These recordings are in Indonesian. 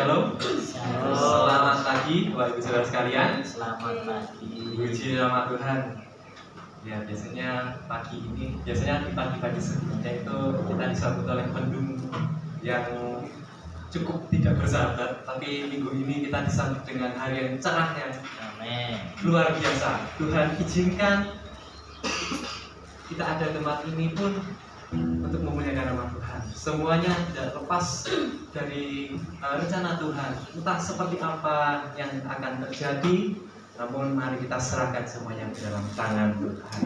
Shalom. Selamat pagi Bapak Ibu Saudara sekalian. Selamat pagi. Puji nama Tuhan. Ya, biasanya di pagi-pagi sebelumnya itu kita disambut oleh mendung yang cukup tidak bersahabat, tapi minggu ini kita disambut dengan hari yang cerah yang luar biasa. Tuhan izinkan kita ada tempat ini pun untuk memuliakan nama Tuhan. Semuanya tidak lepas dari rencana Tuhan. Entah seperti apa yang akan terjadi, namun mari kita serahkan semuanya ke dalam tangan Tuhan.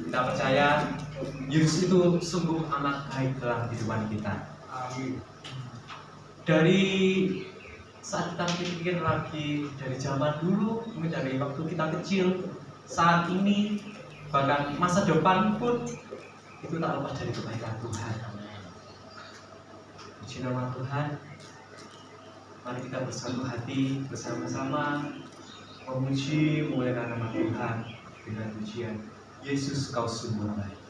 Kita percaya Yesus itu sungguh amat baik dalam kehidupan kita. Amin. Dari saat kita pikir lagi dari zaman dulu, mungkin dari waktu kita kecil, saat ini, bahkan masa depan pun itu tak lepas dari kebaikan Tuhan. Puji nama Tuhan. Mari kita bersatu hati bersama-sama memuji memuliakan nama Tuhan dengan pujian Yesus kau sungguh baik.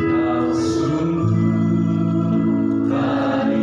Kau sungguh baik.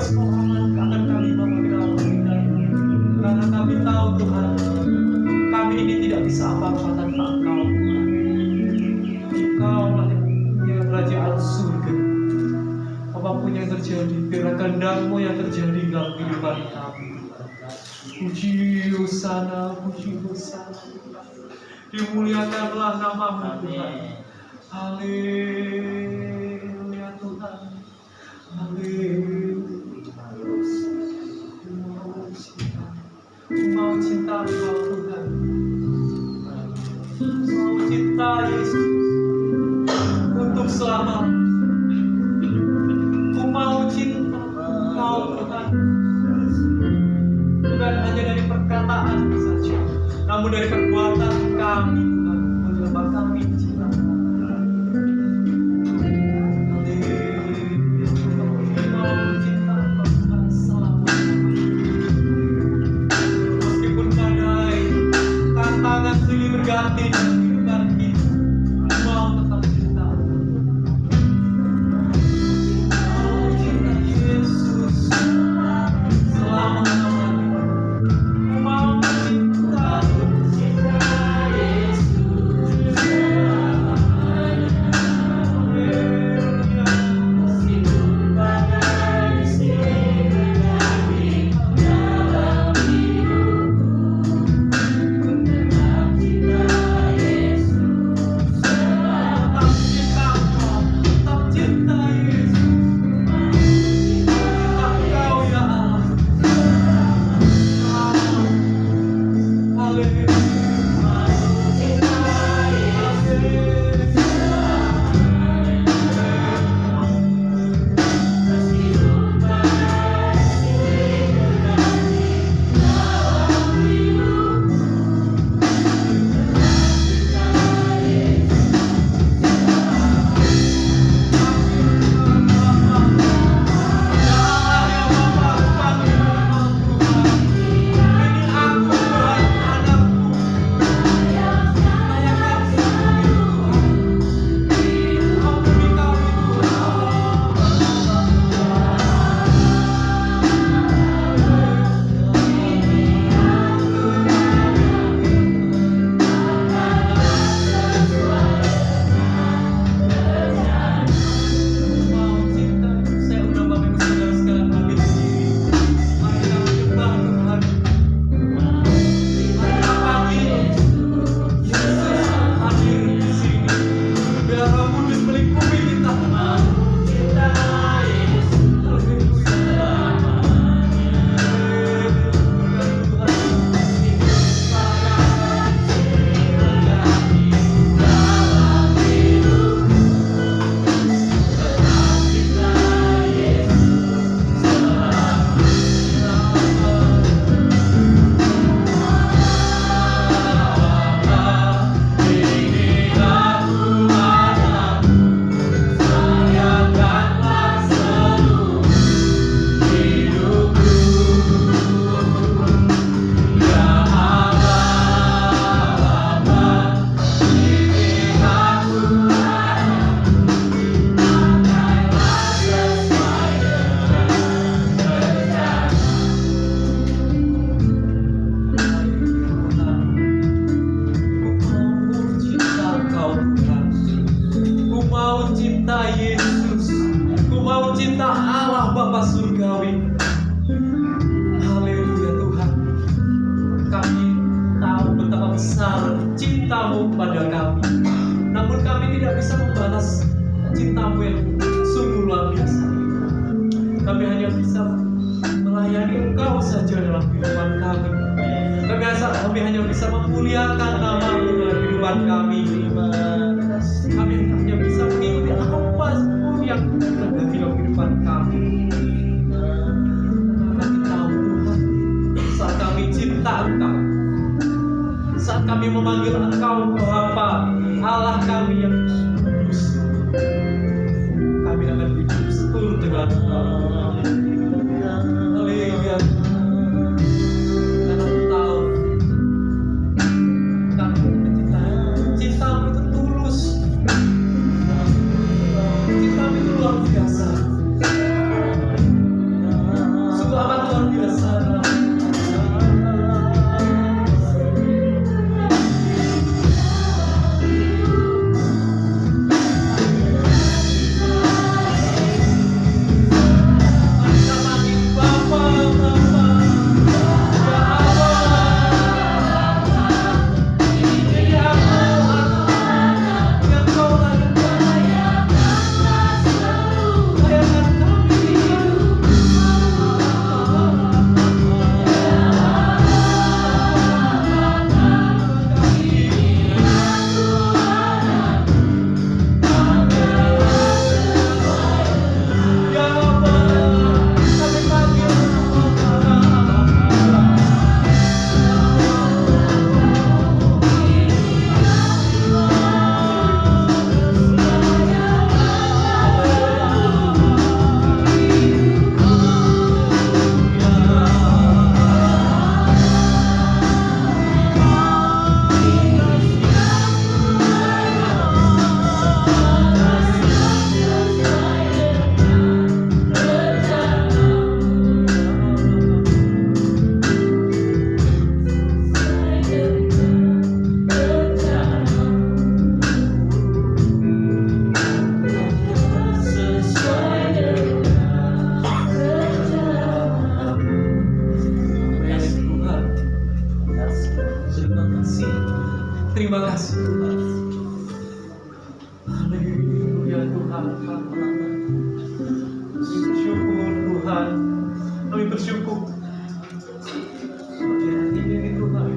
persoalan akan kami mengenal karena kami tahu Tuhan, kami ini tidak bisa apa-apa tanpa Engkau Tuhan. Engkau lah yang kerajaan surga. Apapun yang terjadi, biarlah kehendak-Mu yang terjadi dalam kehidupan kami. Puji Hosana, puji Hosana. Dimuliakanlah nama-Mu Tuhan. Haleluya Tuhan. Haleluya. Mau cinta Engkau Tuhan. Mau cinta Yesus untuk selamanya. Ku mau cinta Engkau Tuhan. Bukan hanya dari perkataan saja, namun dari perbuatan kami Tuhan, menjelma kami cinta. Meskipun badai, tantangan silih berganti dalam kehidupan kita, mau tetap cinta. Mau cinta Yesus selama-lamanya. Mau cinta Yesus cinta-Mu pada kami. Namun kami tidak bisa membalas cinta-Mu yang sungguh luar biasa. Kami hanya bisa melayani Engkau saja dalam kehidupan kami. Kami hanya bisa memuliakan nama-Mu dalam kehidupan kami. Kami hanya bisa mengikuti apa yang terjadi dalam kehidupan kami. Kami tahu Tuhan, saat kami cinta Engkau, saat kami memanggil Engkau Bapa, Allah kami yang kudus, kami akan hidup seturut dengan Engkau. Haleluya. Karena Aku tahu kami mencintai. Cinta-Mu itu tulus, cinta-Mu itu luar biasa. Terima kasih. Haleluya Tuhan. Kami bersyukur Tuhan. Kami bersyukur. Sore hari ini Tuhan,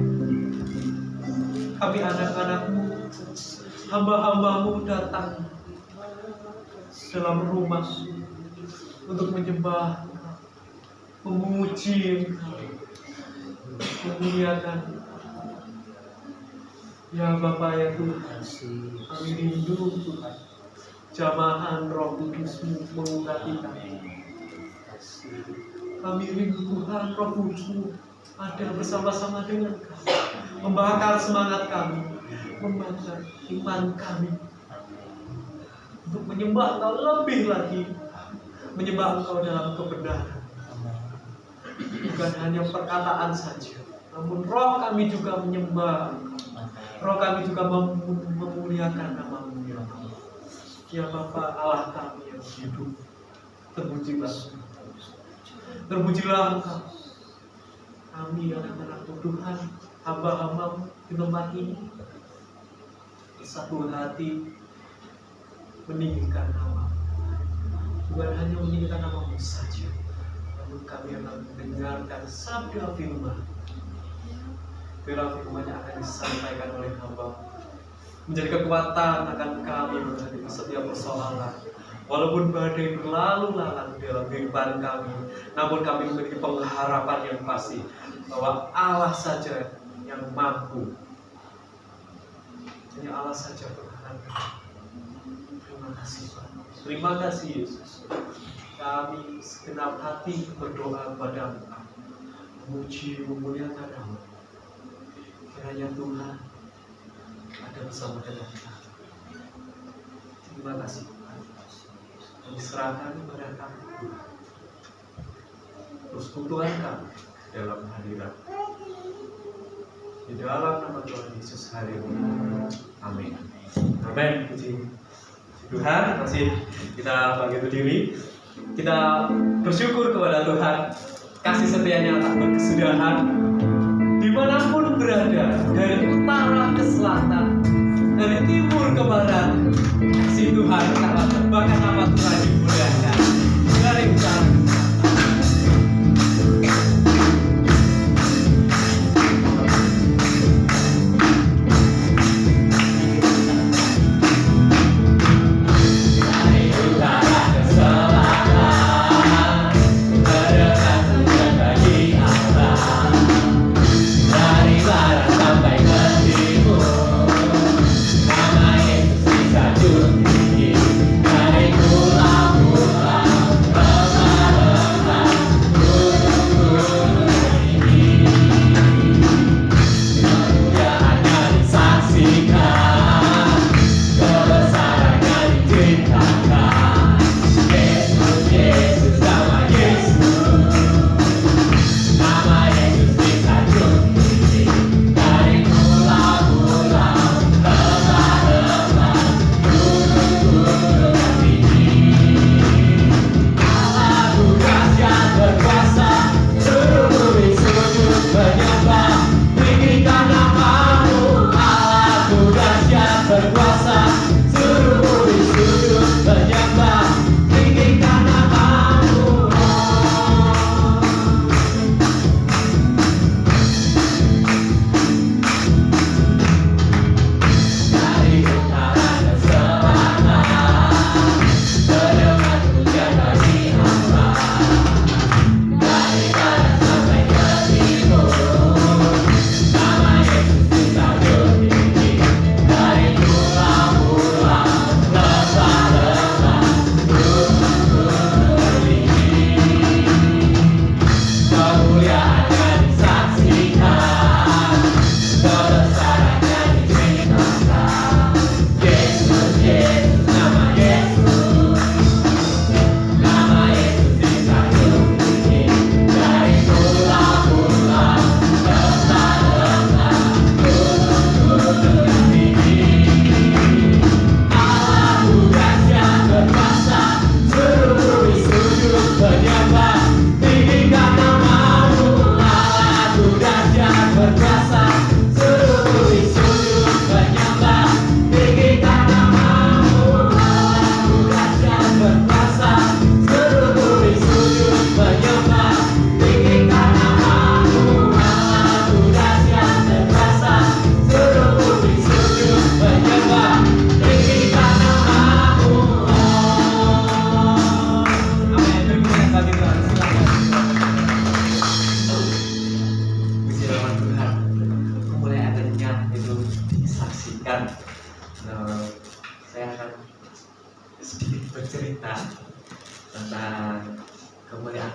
kami anak-anak-Mu, hamba-hamba-Mu datang dalam rumah untuk menyembah, memuji, memuliakan. Ya Bapa ya Tuhan, kami rindu Tuhan, jamahan Roh Kudus-Mu mengurapi kami. Kami rindu Tuhan, Roh Kudus-Mu ada bersama-sama dengan kami, membakar semangat kami, membakar iman kami, untuk menyembah Engkau lebih lagi, menyembah Engkau dalam kebenaran. Bukan hanya perkataan saja, namun roh kami juga menyembah. Roh kami juga memuliakan nama-Mu ya Allah. Ya Bapa Allah kami yang hidup, terpujilah. Terpujilah Engkau. Kami anak-anak-Mu Tuhan, hamba-hamba-Mu di tempat ini, satu hati meninggikan nama-Mu. Bukan hanya meninggikan nama-Mu saja, namun kami akan mendengarkan sabda firman. Firman yang akan disampaikan oleh hamba menjadi kekuatan akan kami menghadapi setiap persoalan. Walaupun badai berlalu lalang dalam kehidupan kami, namun kami memiliki pengharapan yang pasti bahwa Allah saja yang mampu. Hanya Allah saja berharap. Terima kasih Tuhan. Terima kasih Yesus. Kami segenap hati berdoa kepada-Mu, memuji, memuliakan nama. Kiranya Tuhan ada bersama dengan kami. Terima kasih Tuhan. Kami serahkan kepada kami Tuhan. Terus Tuhan kami dalam hadirat. Di dalam nama Tuhan Yesus hari ini. Amin. Amin. Puji Tuhan. Masih kita bangkit berdiri. Kita bersyukur kepada Tuhan. Kasih setianya tak berkesudahan. Dimanapun berada, dari utara ke selatan, dari timur ke barat, kasih Tuhan sangat bahkan nama Tuhan dimuliakan dari utara ke Dari pulau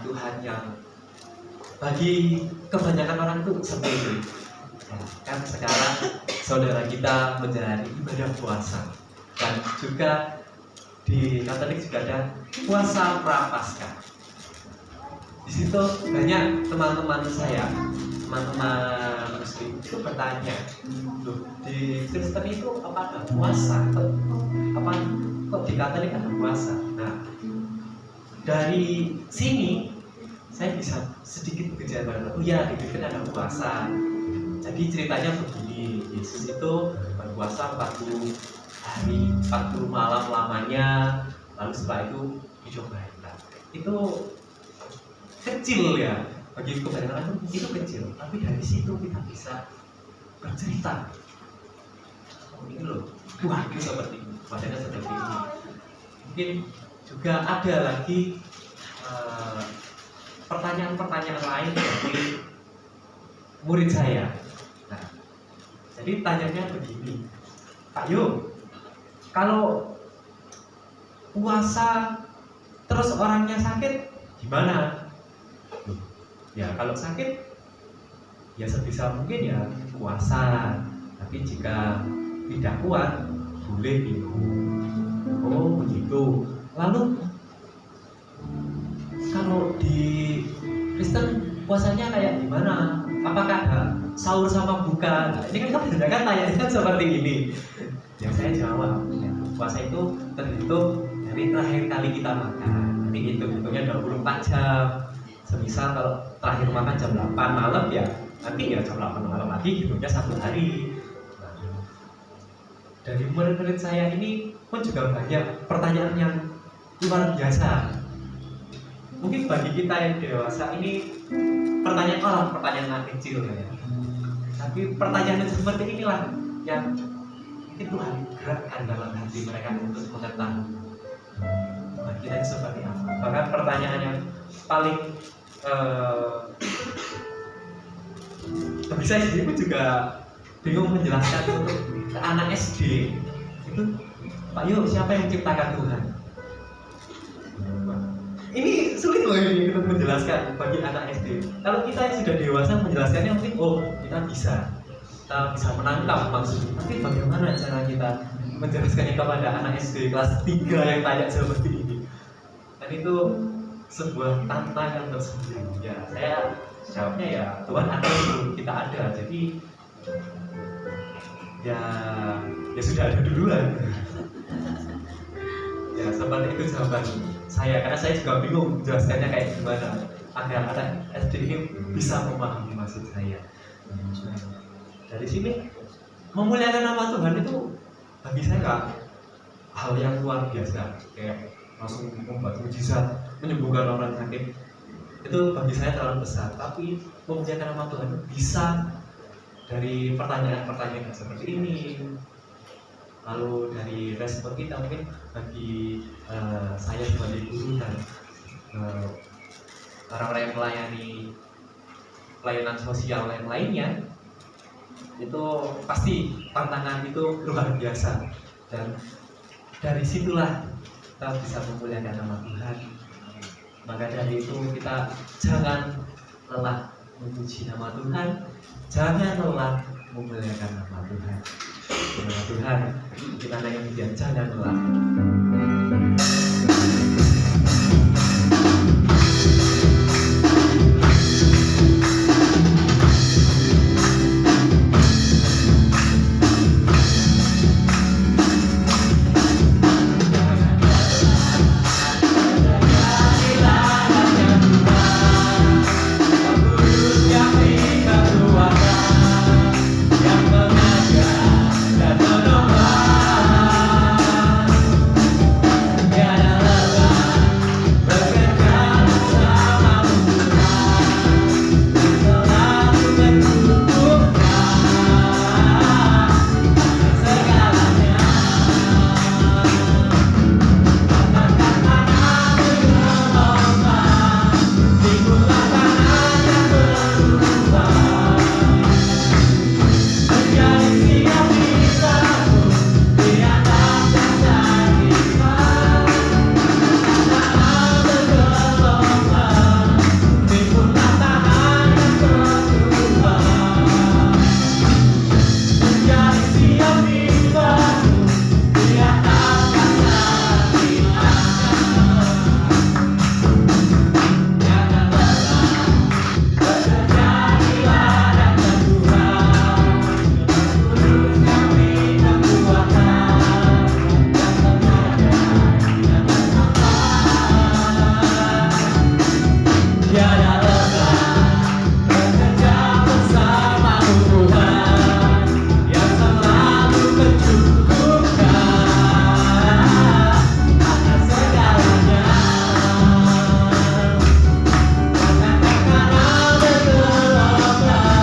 Tuhan yang bagi kebanyakan orang itu sepele. Ya, kan sekarang saudara kita menjalani ibadah puasa dan juga di Katolik juga ada puasa Prapaskah. Di situ banyak teman-teman saya, teman-teman Muslim itu bertanya, loh di Kristen itu apa ada puasa? Apa kok di Katolik ada puasa? Nah, dari sini saya bisa sedikit menjelaskan, oh ya di Kristen ada puasa. Jadi ceritanya begini, Yesus itu berpuasa 40 hari, 40 malam lamanya, lalu setelah itu dicobain. Nah, itu kecil ya, bagi kebanyakan itu kecil, tapi dari situ kita bisa bercerita. Oh ini loh, waduh seperti ini, badannya seperti ini. Mungkin juga ada lagi pertanyaan-pertanyaan lain dari murid saya. Nah, jadi tanyanya begini, Pak Yo, kalau puasa terus orangnya sakit gimana? Ya kalau sakit ya sebisa mungkin ya puasa, tapi jika tidak kuat boleh minum. Oh begitu. Lalu kalau di Kristen puasanya kayak gimana? Apakah ada sahur sama buka? Nah, ini kan kebanyakan tanya seperti ini. Yang saya jawab, ya, puasa itu terhitung dari terakhir kali kita makan. Nanti hitungnya 24 jam. Semisal kalau terakhir makan jam 8 malam ya, nanti ya jam 8 malam lagi hitungnya 1 hari. Nah, dari murid-murid saya ini pun juga banyak pertanyaan yang luar biasa. Mungkin bagi kita yang dewasa ini pertanyaan anak kecil ya. Tapi pertanyaan seperti inilah yang mungkin Tuhan gerakkan dalam hati mereka untuk mengetahui kita itu seperti apa. Bahkan pertanyaan yang paling tapi saya sendiri pun juga bingung menjelaskan untuk ke anak SD itu, Pak Yo, siapa yang menciptakan Tuhan? Ini sulit loh ini untuk menjelaskan bagi anak SD. Kalau kita yang sudah dewasa menjelaskannya mungkin kita bisa menangkap maksudnya. Tapi bagaimana cara kita menjelaskannya kepada anak SD kelas 3 yang tanya seperti ini? Dan itu sebuah tantangan tersendiri. Ya, saya jawabnya ya Tuhan ada dulu, kita ada. Jadi ya sudah ada duluan. Ya seperti itu jawaban saya, karena saya juga bingung menjelaskannya kayak gimana agar anak SD ini bisa memahami maksud saya. Dari sini memuliakan nama Tuhan itu bagi saya nggak hal yang luar biasa, kayak langsung membuat mujizat, menyembuhkan orang sakit, itu bagi saya terlalu besar. Tapi memuliakan nama Tuhan itu bisa dari pertanyaan-pertanyaan seperti ini. Lalu dari respon kita mungkin bagi saya sebagai guru dan orang-orang yang melayani pelayanan sosial yang lainnya, itu pasti tantangan itu luar biasa. Dan dari situlah kita bisa memuliakan nama Tuhan. Maka dari itu kita jangan lelah memuji nama Tuhan, jangan lelah memuliakan nama Tuhan. Nama Tuhan, kita naik kemudian jangan lelah. Ya tiada lelah bekerja bersamamu Tuhan yang selalu mencukupkan atas segalanya. Karena bergelombang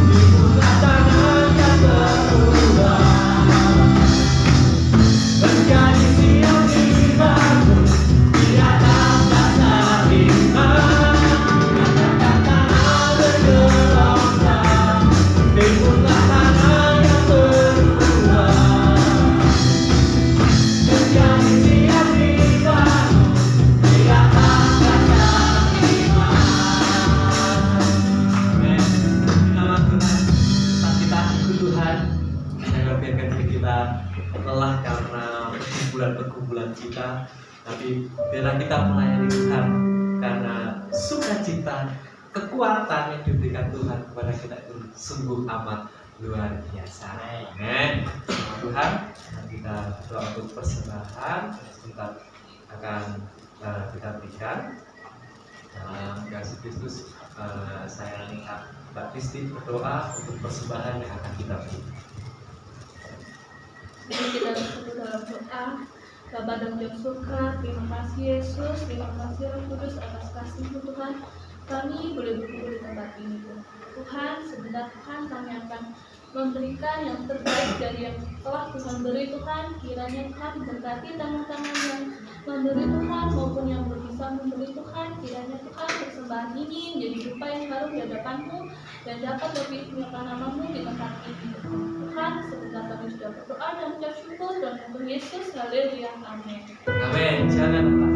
di bulan tangan yang berubah menjadi siang dibangun di atas dasar iman. Kata-kata bergelombang di bulan tangan yang berubah menjadi siang dibangun di atas dasar iman. Amin. Nama Tuhan, saat kita ikut Tuhan, jangan biarkan diri kita lelah karena pergumulan kita, tapi biarlah kita melayani Tuhan karena sukacita, kekuatan yang diberikan Tuhan kepada kita itu sungguh amat luar biasa. Amin. Tuhan, kita doa untuk persembahan sebentar akan kita berikan. Dalam kasih Kristus, saya minta Mbak Kristi berdoa untuk persembahan yang akan kita berikan. Mari kita bersatu dalam doa. Bapa dan Tuhan surga, terima kasih Yesus, terima kasih Roh Kudus atas kasih-Mu Tuhan. Kami boleh berkumpul di tempat ini Tuhan. Sebentar Tuhan kami akan memberikan yang terbaik dari yang telah Tuhan beri Tuhan. Kiranya Tuhan berkati tangan-tangan yang memberi Tuhan maupun yang bisa memberi Tuhan. Kiranya Tuhan persembahan ini menjadi rupa yang harum di hadapan-Mu dan dapat lebih memuliakan nama-Mu di tempat ini Tuhan. Sebentar kami sudah berdoa dan mengucap syukur dalam nama Yesus. Haleluya. Amin. Amin. Jangan lupa.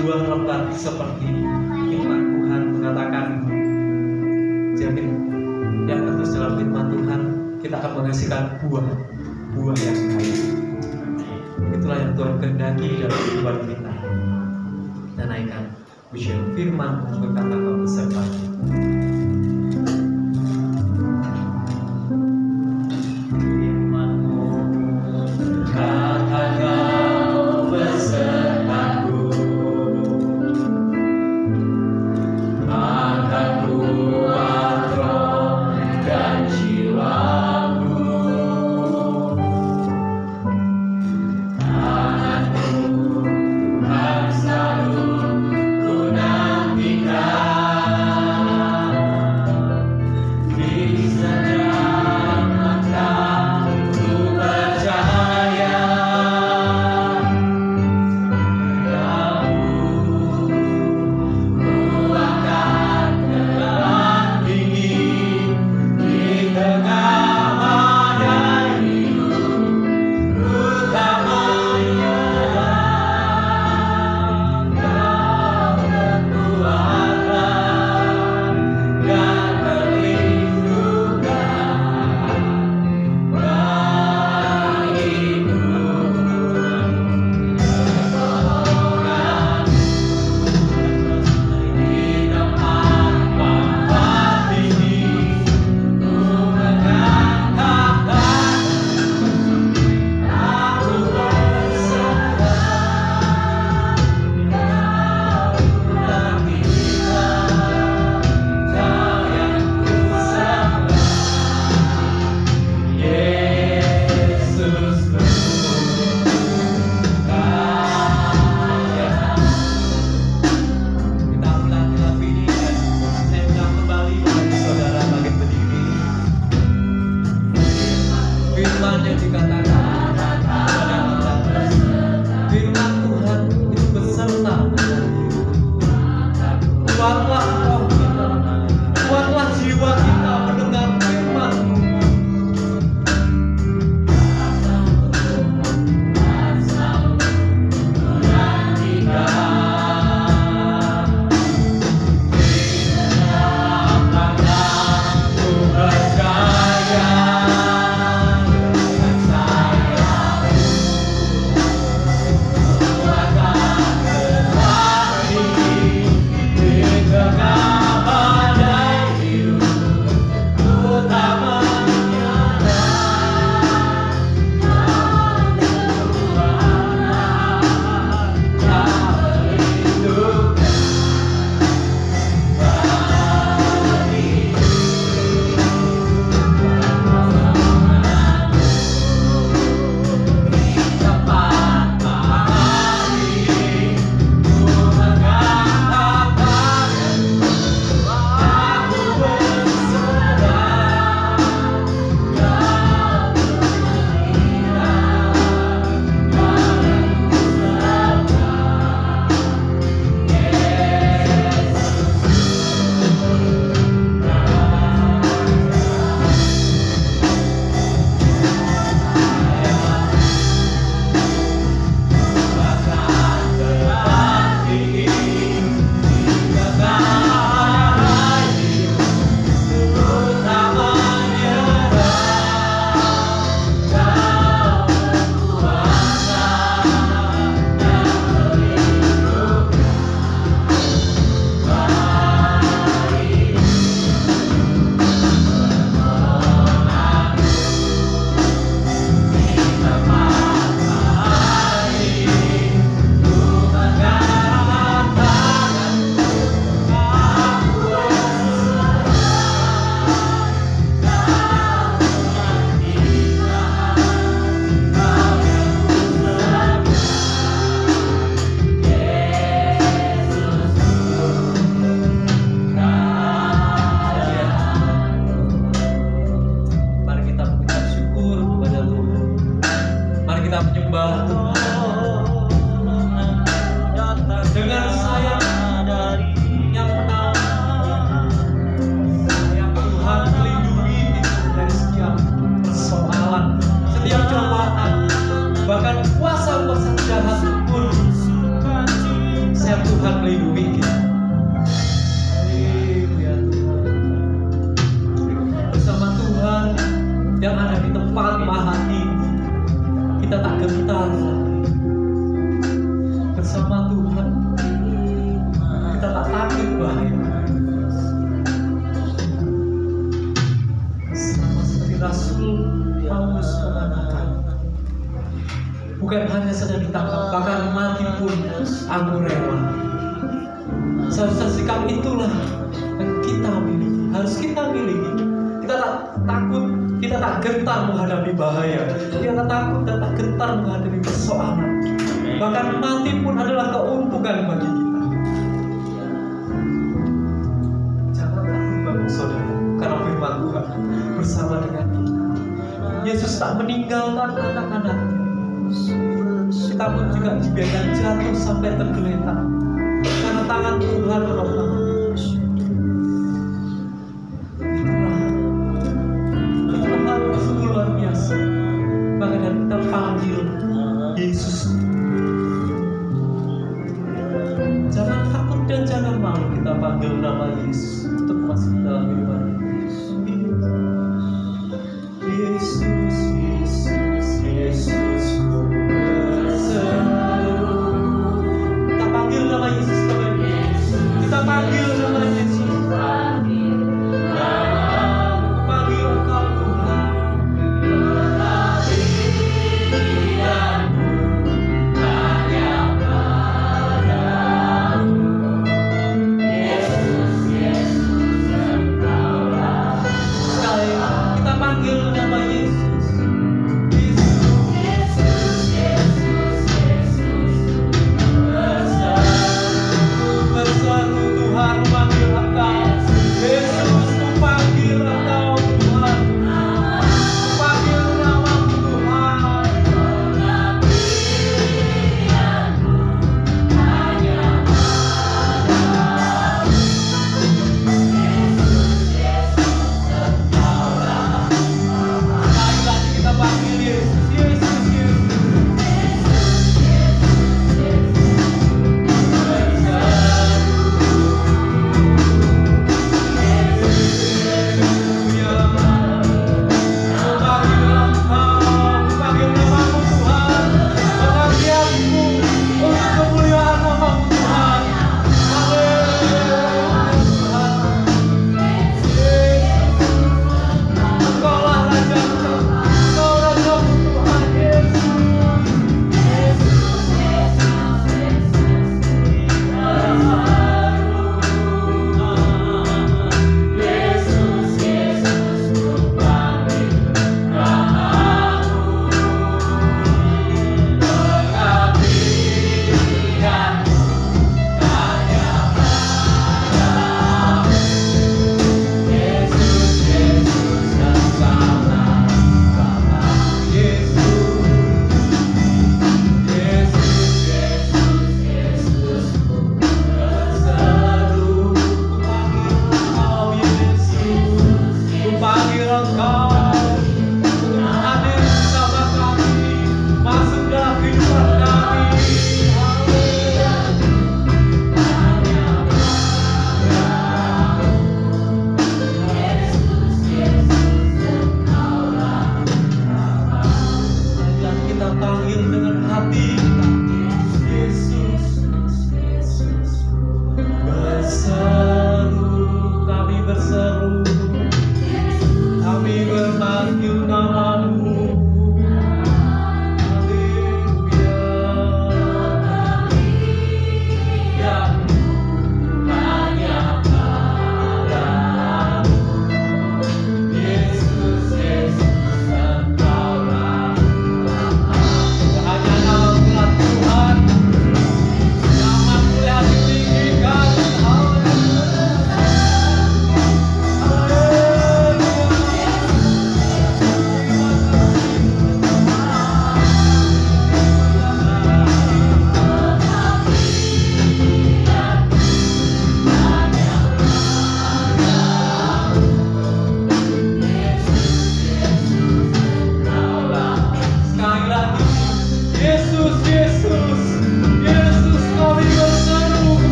Buah lebat seperti firman Tuhan mengatakan, jamin yang tertulis dalam firman Tuhan, kita akan menghasilkan buah yang baik. Itulah yang Tuhan kehendaki dalam kehidupan kita. Dan naikkan pujian firman berkata kau beserta. Selalu ku nantikan. Kuatlah roh kita, kuatlah jiwa kita mendengar firman-Mu. Bukan hanya sedang ditangkap, bahkan mati pun aku rela. Seharusnya sikap itulah yang kita miliki, harus kita miliki. Kita tak takut, kita tak gentar menghadapi bahaya, kita tak takut dan tak gentar menghadapi persoalan. Bahkan mati pun adalah keuntungan bagi kita. Jangan takut Bapak Saudara, karena firman Tuhan bersama dengan kita. Yesus tak meninggalkan anak-anaknya. Kita pun juga dibiarkan jatuh sampai tergeletak karena tangan Tuhan menolong. Itulah hal yang sungguh luar biasa. Maka kita panggil Yesus. Jangan takut dan jangan malu, kita panggil nama Yesus untuk masuk dalam kehidupan. Yesus, Yesus, Yesus. Kita panggil nama Yesus. Kita panggil nama Yesus. Panggil Engkau Tuhan. Sekali kita panggil nama Yesus. Bersatu Tuhan memanggil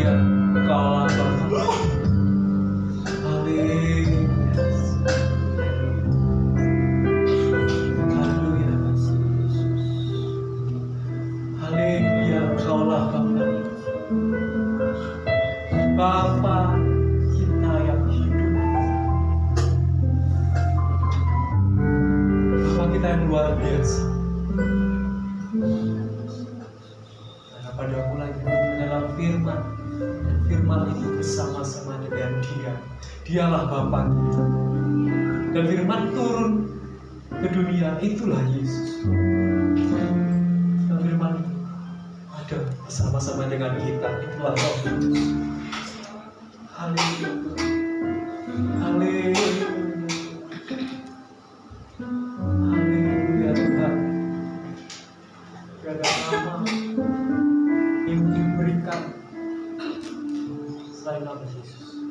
Haleluya, Engkaulah Bapa. Haleluya. Haleluya. Haleluya, Engkaulah Bapa. Bapa kita yang hidup. Bapa kita yang luar biasa. Karena pada mulanya dalam firman, dan firman itu bersama-sama dengan Dia. Dialah Bapa kita. Dan firman turun ke dunia, itulah Yesus. Dan firman itu ada bersama-sama dengan kita, itulah Roh Kudus. Haleluya. Haleluya. Haleluya Tuhan. Tiada nama yang diberikan selain nama Yesus.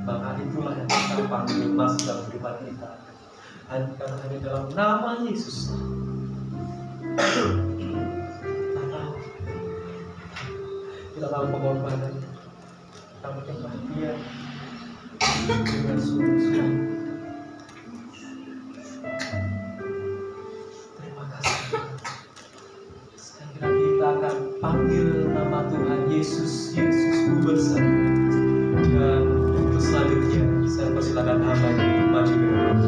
Maka itulah yang kita panggil masuk dalam kehidupan kita. Karena hanya dalam nama Yesus kita tahu pengorbanan, kita menyembah Dia dengan sungguh-sungguh. Terima kasih. Sekarang kita akan panggil nama Tuhan Yesus, Yesusku bersama. Dan untuk selanjutnya saya persilakan hambanya untuk maju ke depan.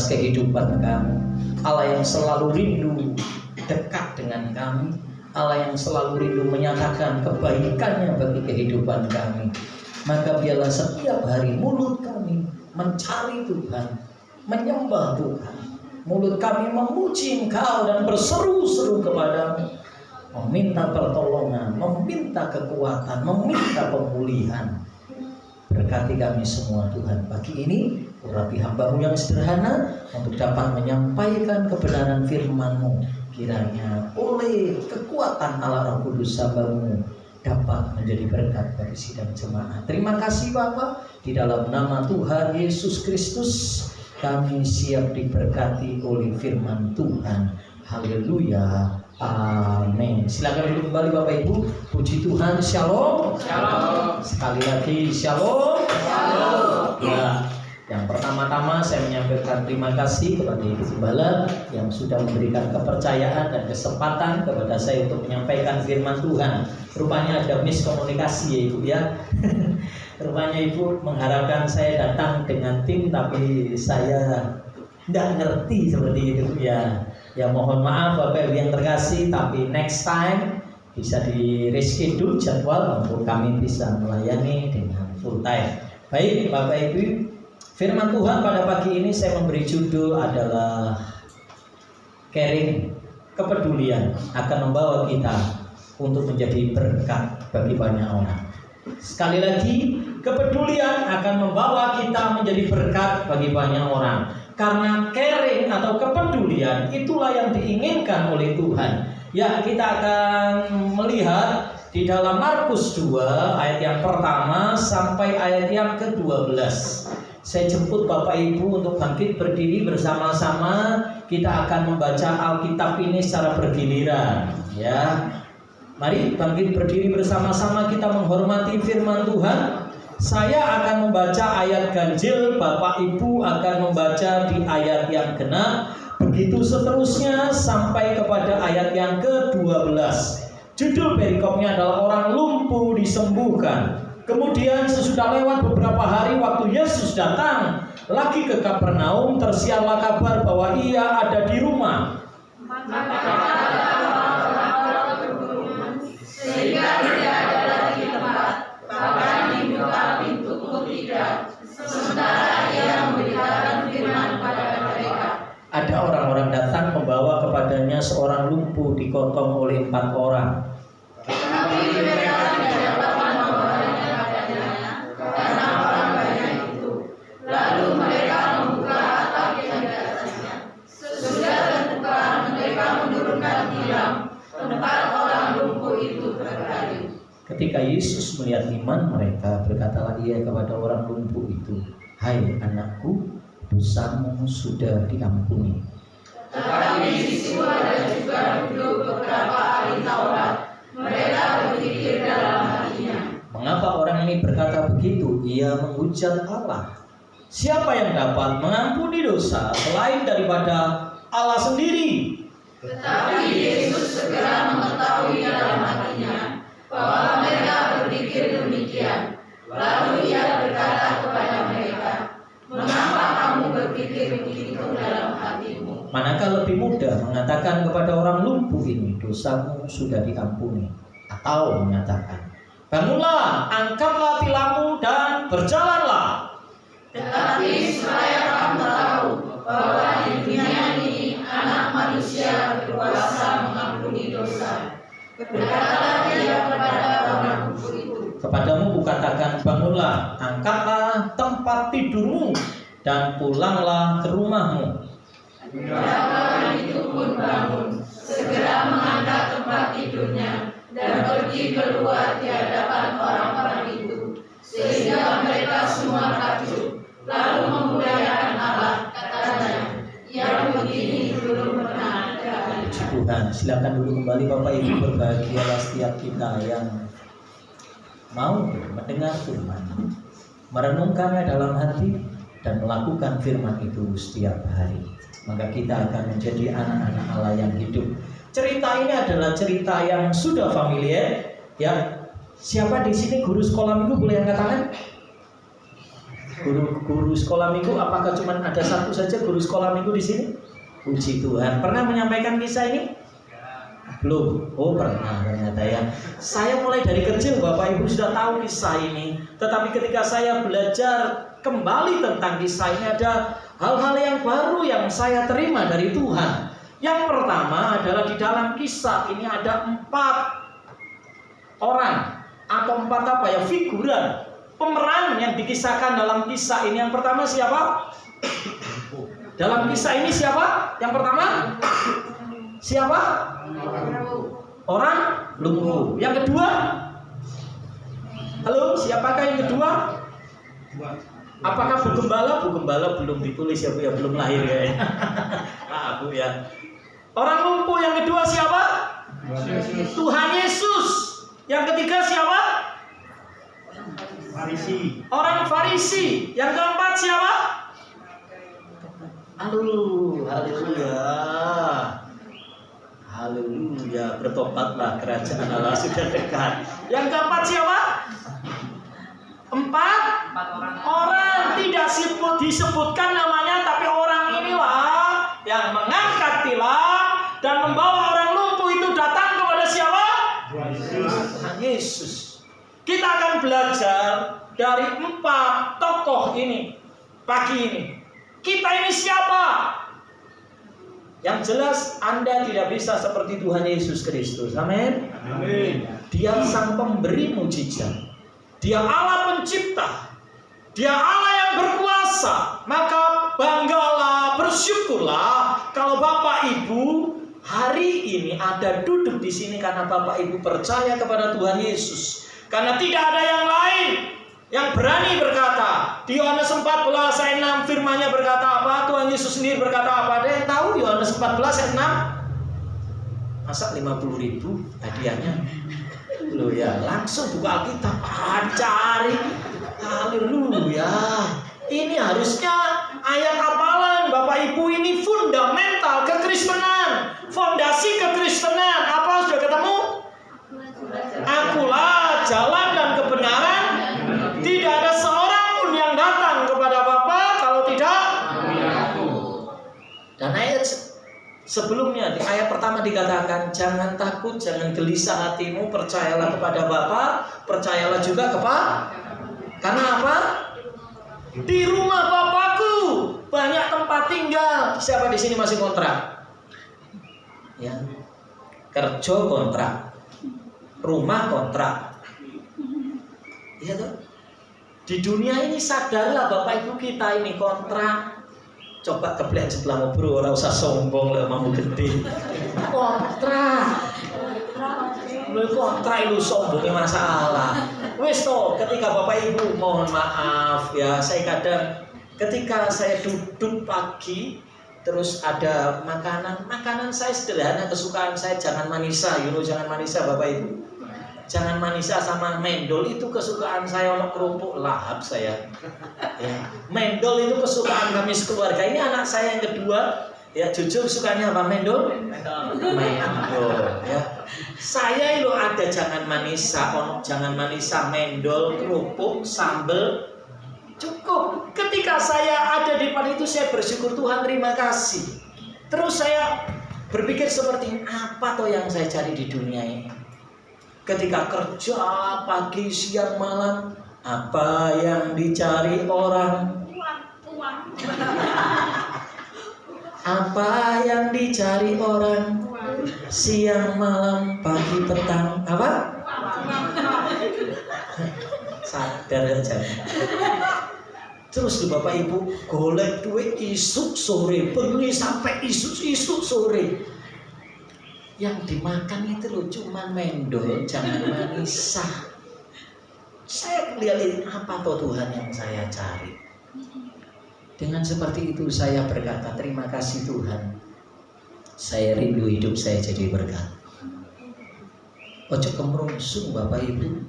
Kehidupan kami, Allah yang selalu rindu dekat dengan kami, Allah yang selalu rindu menyatakan kebaikannya bagi kehidupan kami. Maka biarlah setiap hari mulut kami mencari Tuhan, menyembah Tuhan, mulut kami memuji Engkau dan berseru-seru kepadamu, meminta pertolongan, meminta kekuatan, meminta pemulihan. Berkati kami semua Tuhan pagi ini. Urapi hamba-Mu yang sederhana untuk dapat menyampaikan kebenaran firman-Mu. Kiranya oleh kekuatan Allah Roh Kudus hamba-Mu dapat menjadi berkat bagi sidang jemaat. Terima kasih Bapa. Di dalam nama Tuhan Yesus Kristus kami siap diberkati oleh firman Tuhan. Haleluya. Amin. Silakan duduk kembali Bapak Ibu. Puji Tuhan. Shalom. Shalom. Sekali lagi shalom. Shalom. Ya. Yang pertama-tama saya menyampaikan terima kasih kepada Ibu Gembala yang sudah memberikan kepercayaan dan kesempatan kepada saya untuk menyampaikan firman Tuhan. Rupanya ada miskomunikasi ya Ibu ya. Rupanya Ibu mengharapkan saya datang dengan tim, tapi saya tidak ngerti seperti itu ya. Ya mohon maaf Bapak Ibu yang terkasih, tapi next time bisa di reschedule jadwal untuk kami bisa melayani dengan full time. Baik Bapak Ibu, firman Tuhan pada pagi ini saya memberi judul adalah caring, kepedulian akan membawa kita untuk menjadi berkat bagi banyak orang. Sekali lagi, kepedulian akan membawa kita menjadi berkat bagi banyak orang. Karena caring atau kepedulian itulah yang diinginkan oleh Tuhan. Ya, kita akan melihat di dalam Markus 2 ayat yang pertama sampai ayat yang ke-12. Saya jemput Bapak Ibu untuk bangkit berdiri bersama-sama. Kita akan membaca Alkitab ini secara bergiliran, ya. Mari bangkit berdiri bersama-sama, kita menghormati firman Tuhan. Saya akan membaca ayat ganjil, Bapak Ibu akan membaca di ayat yang genap. Begitu seterusnya sampai kepada ayat yang ke-12. Judul perikopnya adalah orang lumpuh disembuhkan. Kemudian sesudah lewat beberapa hari waktu Yesus datang lagi ke Kapernaum, tersiarlah kabar bahwa ia ada di rumah. Sehingga tidak ada lagi tempat, bahkan dibuka pintu pun tidak. Sementara ia memberitakan firman pada mereka. Ada orang-orang datang membawa kepadanya seorang lumpuh dikotong oleh 4 orang. Tetapi mereka tidak dapat membawanya padanya karena orang banyak itu. Lalu mereka membuka atap yang di atasnya. Sesudah terbuka, mereka menurunkan tilam tempat orang lumpuh itu berbaring. Ketika Yesus melihat iman mereka, berkatalah ia kepada orang lumpuh itu, "Hai anakku, dosamu sudah diampuni." Tetapi di situ ada juga duduk beberapa ahli Taurat. Mereka berpikir dalam hatinya, "Mengapa orang ini berkata begitu? Ia menghujat Allah. Siapa yang dapat mengampuni dosa selain daripada Allah sendiri?" Tetapi Yesus segera mengetahui dalam hatinya bahwa mereka berpikir demikian. Lalu ia berkata kepada mereka, "Mengapa kamu berpikir begitu dalam hatimu? Manakah lebih mudah mengatakan kepada orang lumpuh ini, dosamu sudah diampuni, atau mengatakan, bangunlah, angkatlah tilammu dan berjalanlah? Tetapi supaya kamu tahu bahwa di dunia ini Anak Manusia berkuasa mengampuni dosa." Berkatalah dia kepada orang lumpuh itu, Kepadamu kukatakan, bangunlah, angkatlah tempat tidurmu dan pulanglah ke rumahmu. Orang itu pun bangun, segera mengangkat tempat tidurnya dan pergi keluar di hadapan orang-orang itu, sehingga mereka semua takjub. Lalu memuliakan Allah, katanya, "Yang begini belum pernah ada." Puji Tuhan, silakan dulu kembali Bapak Ibu, berbahagialah setiap kita yang mau mendengar firman, merenungkannya dalam hati dan melakukan firman itu setiap hari. Maka kita akan menjadi anak-anak Allah yang hidup. Cerita ini adalah cerita yang sudah familiar, ya. Siapa di sini guru sekolah minggu, boleh angkat tangan? Guru sekolah minggu, apakah cuma ada satu saja guru sekolah minggu di sini? Puji Tuhan. Pernah menyampaikan kisah ini? Belum. Oh, pernah ternyata ya. Saya mulai dari kecil Bapak Ibu sudah tahu kisah ini. Tetapi ketika saya belajar kembali tentang kisah ini, ada hal-hal yang baru yang saya terima dari Tuhan. Yang pertama adalah di dalam kisah ini ada 4 orang atau 4 apa ya, figuran, pemeran yang dikisahkan dalam kisah ini. Yang pertama siapa? Dalam kisah ini siapa? Yang pertama siapa? Orang lumpuh. Yang kedua? Halo, siapakah yang kedua? Apakah Bu Gembala? Bu Gembala belum ditulis ya Bu ya, belum lahir ya. Nah, Bu ya. Orang lumpuh yang kedua siapa? Tuhan Yesus. Yang ketiga siapa? Farisi. Orang Farisi. Yang keempat siapa? Haleluya. Haleluya. Bertobatlah, kerajaan Allah sudah dekat. Yang keempat siapa? 4 orang tidak disebutkan namanya, tapi orang inilah yang mengangkat tilam dan membawa orang lumpuh itu datang kepada siapa? Tuhan Yesus. Kita akan belajar dari 4 tokoh ini pagi ini. Kita ini siapa? Yang jelas Anda tidak bisa seperti Tuhan Yesus Kristus. Amin. Amin. Dia sang pemberi mujizat. Dia Allah pencipta. Dia Allah yang berkuasa. Maka banggalah, bersyukurlah kalau Bapak Ibu hari ini ada duduk di sini karena Bapak Ibu percaya kepada Tuhan Yesus. Karena tidak ada yang lain yang berani berkata. Di Yohanes 14 ayat 6 firman-Nya berkata apa? Tuhan Yesus sendiri berkata apa? Ada yang tahu Yohanes 14 ayat 6? Masa 50.000 hadiahnya? Loh ya, langsung buka Alkitab, cari. Haleluya. Ini harusnya ayat hafalan Bapak Ibu, ini fundamental kekristenan, fondasi kekristenan. Apa sudah ketemu? Akulah jalan dan kebenaran Dan ayat sebelumnya, di ayat pertama dikatakan, jangan takut, jangan gelisah hatimu, percayalah kepada Bapa, percayalah juga karena apa? Di rumah Bapakku banyak tempat tinggal. Siapa di sini masih kontrak? Ya, kerja kontrak, rumah kontrak. Iya tuh. Di dunia ini sadarlah Bapak Ibu kita ini kontrak. Coba keblian sebelah ngobrol, ora usah sombong lah, mau gede. Kontrak. Kontrak itu sombongnya masalah. Wes toh, ketika Bapak Ibu mohon maaf ya, saya kadang ketika saya duduk pagi terus ada makanan saya sederhana, kesukaan saya jangan manisa, jangan manisa Bapak Ibu. Jangan manisa sama mendol itu kesukaan saya, ono kerupuk lahap saya. Ya. Mendol itu kesukaan kami sekeluarga. Ini anak saya yang kedua, ya jujur sukanya apa mendol? Mendol. Ya. Saya itu ada jangan manisa, ono jangan manisa, mendol, kerupuk, sambel, cukup. Ketika saya ada di depan itu saya bersyukur Tuhan, terima kasih. Terus saya berpikir seperti apa toh yang saya cari di dunia ini? Ketika kerja pagi siang malam, apa yang dicari orang? Uang. Apa yang dicari orang? Siang malam pagi petang apa? Sadar aja. Terus di Bapak Ibu golek duit isuk sore, bengi sampai isuk sore. Yang dimakan itu loh cuman mendol, jangan manisa. Saya lihat apa toh Tuhan yang saya cari. Dengan seperti itu saya berkata terima kasih Tuhan. Saya rindu hidup saya jadi berkat. Ojo kemrungsung Bapak Ibu.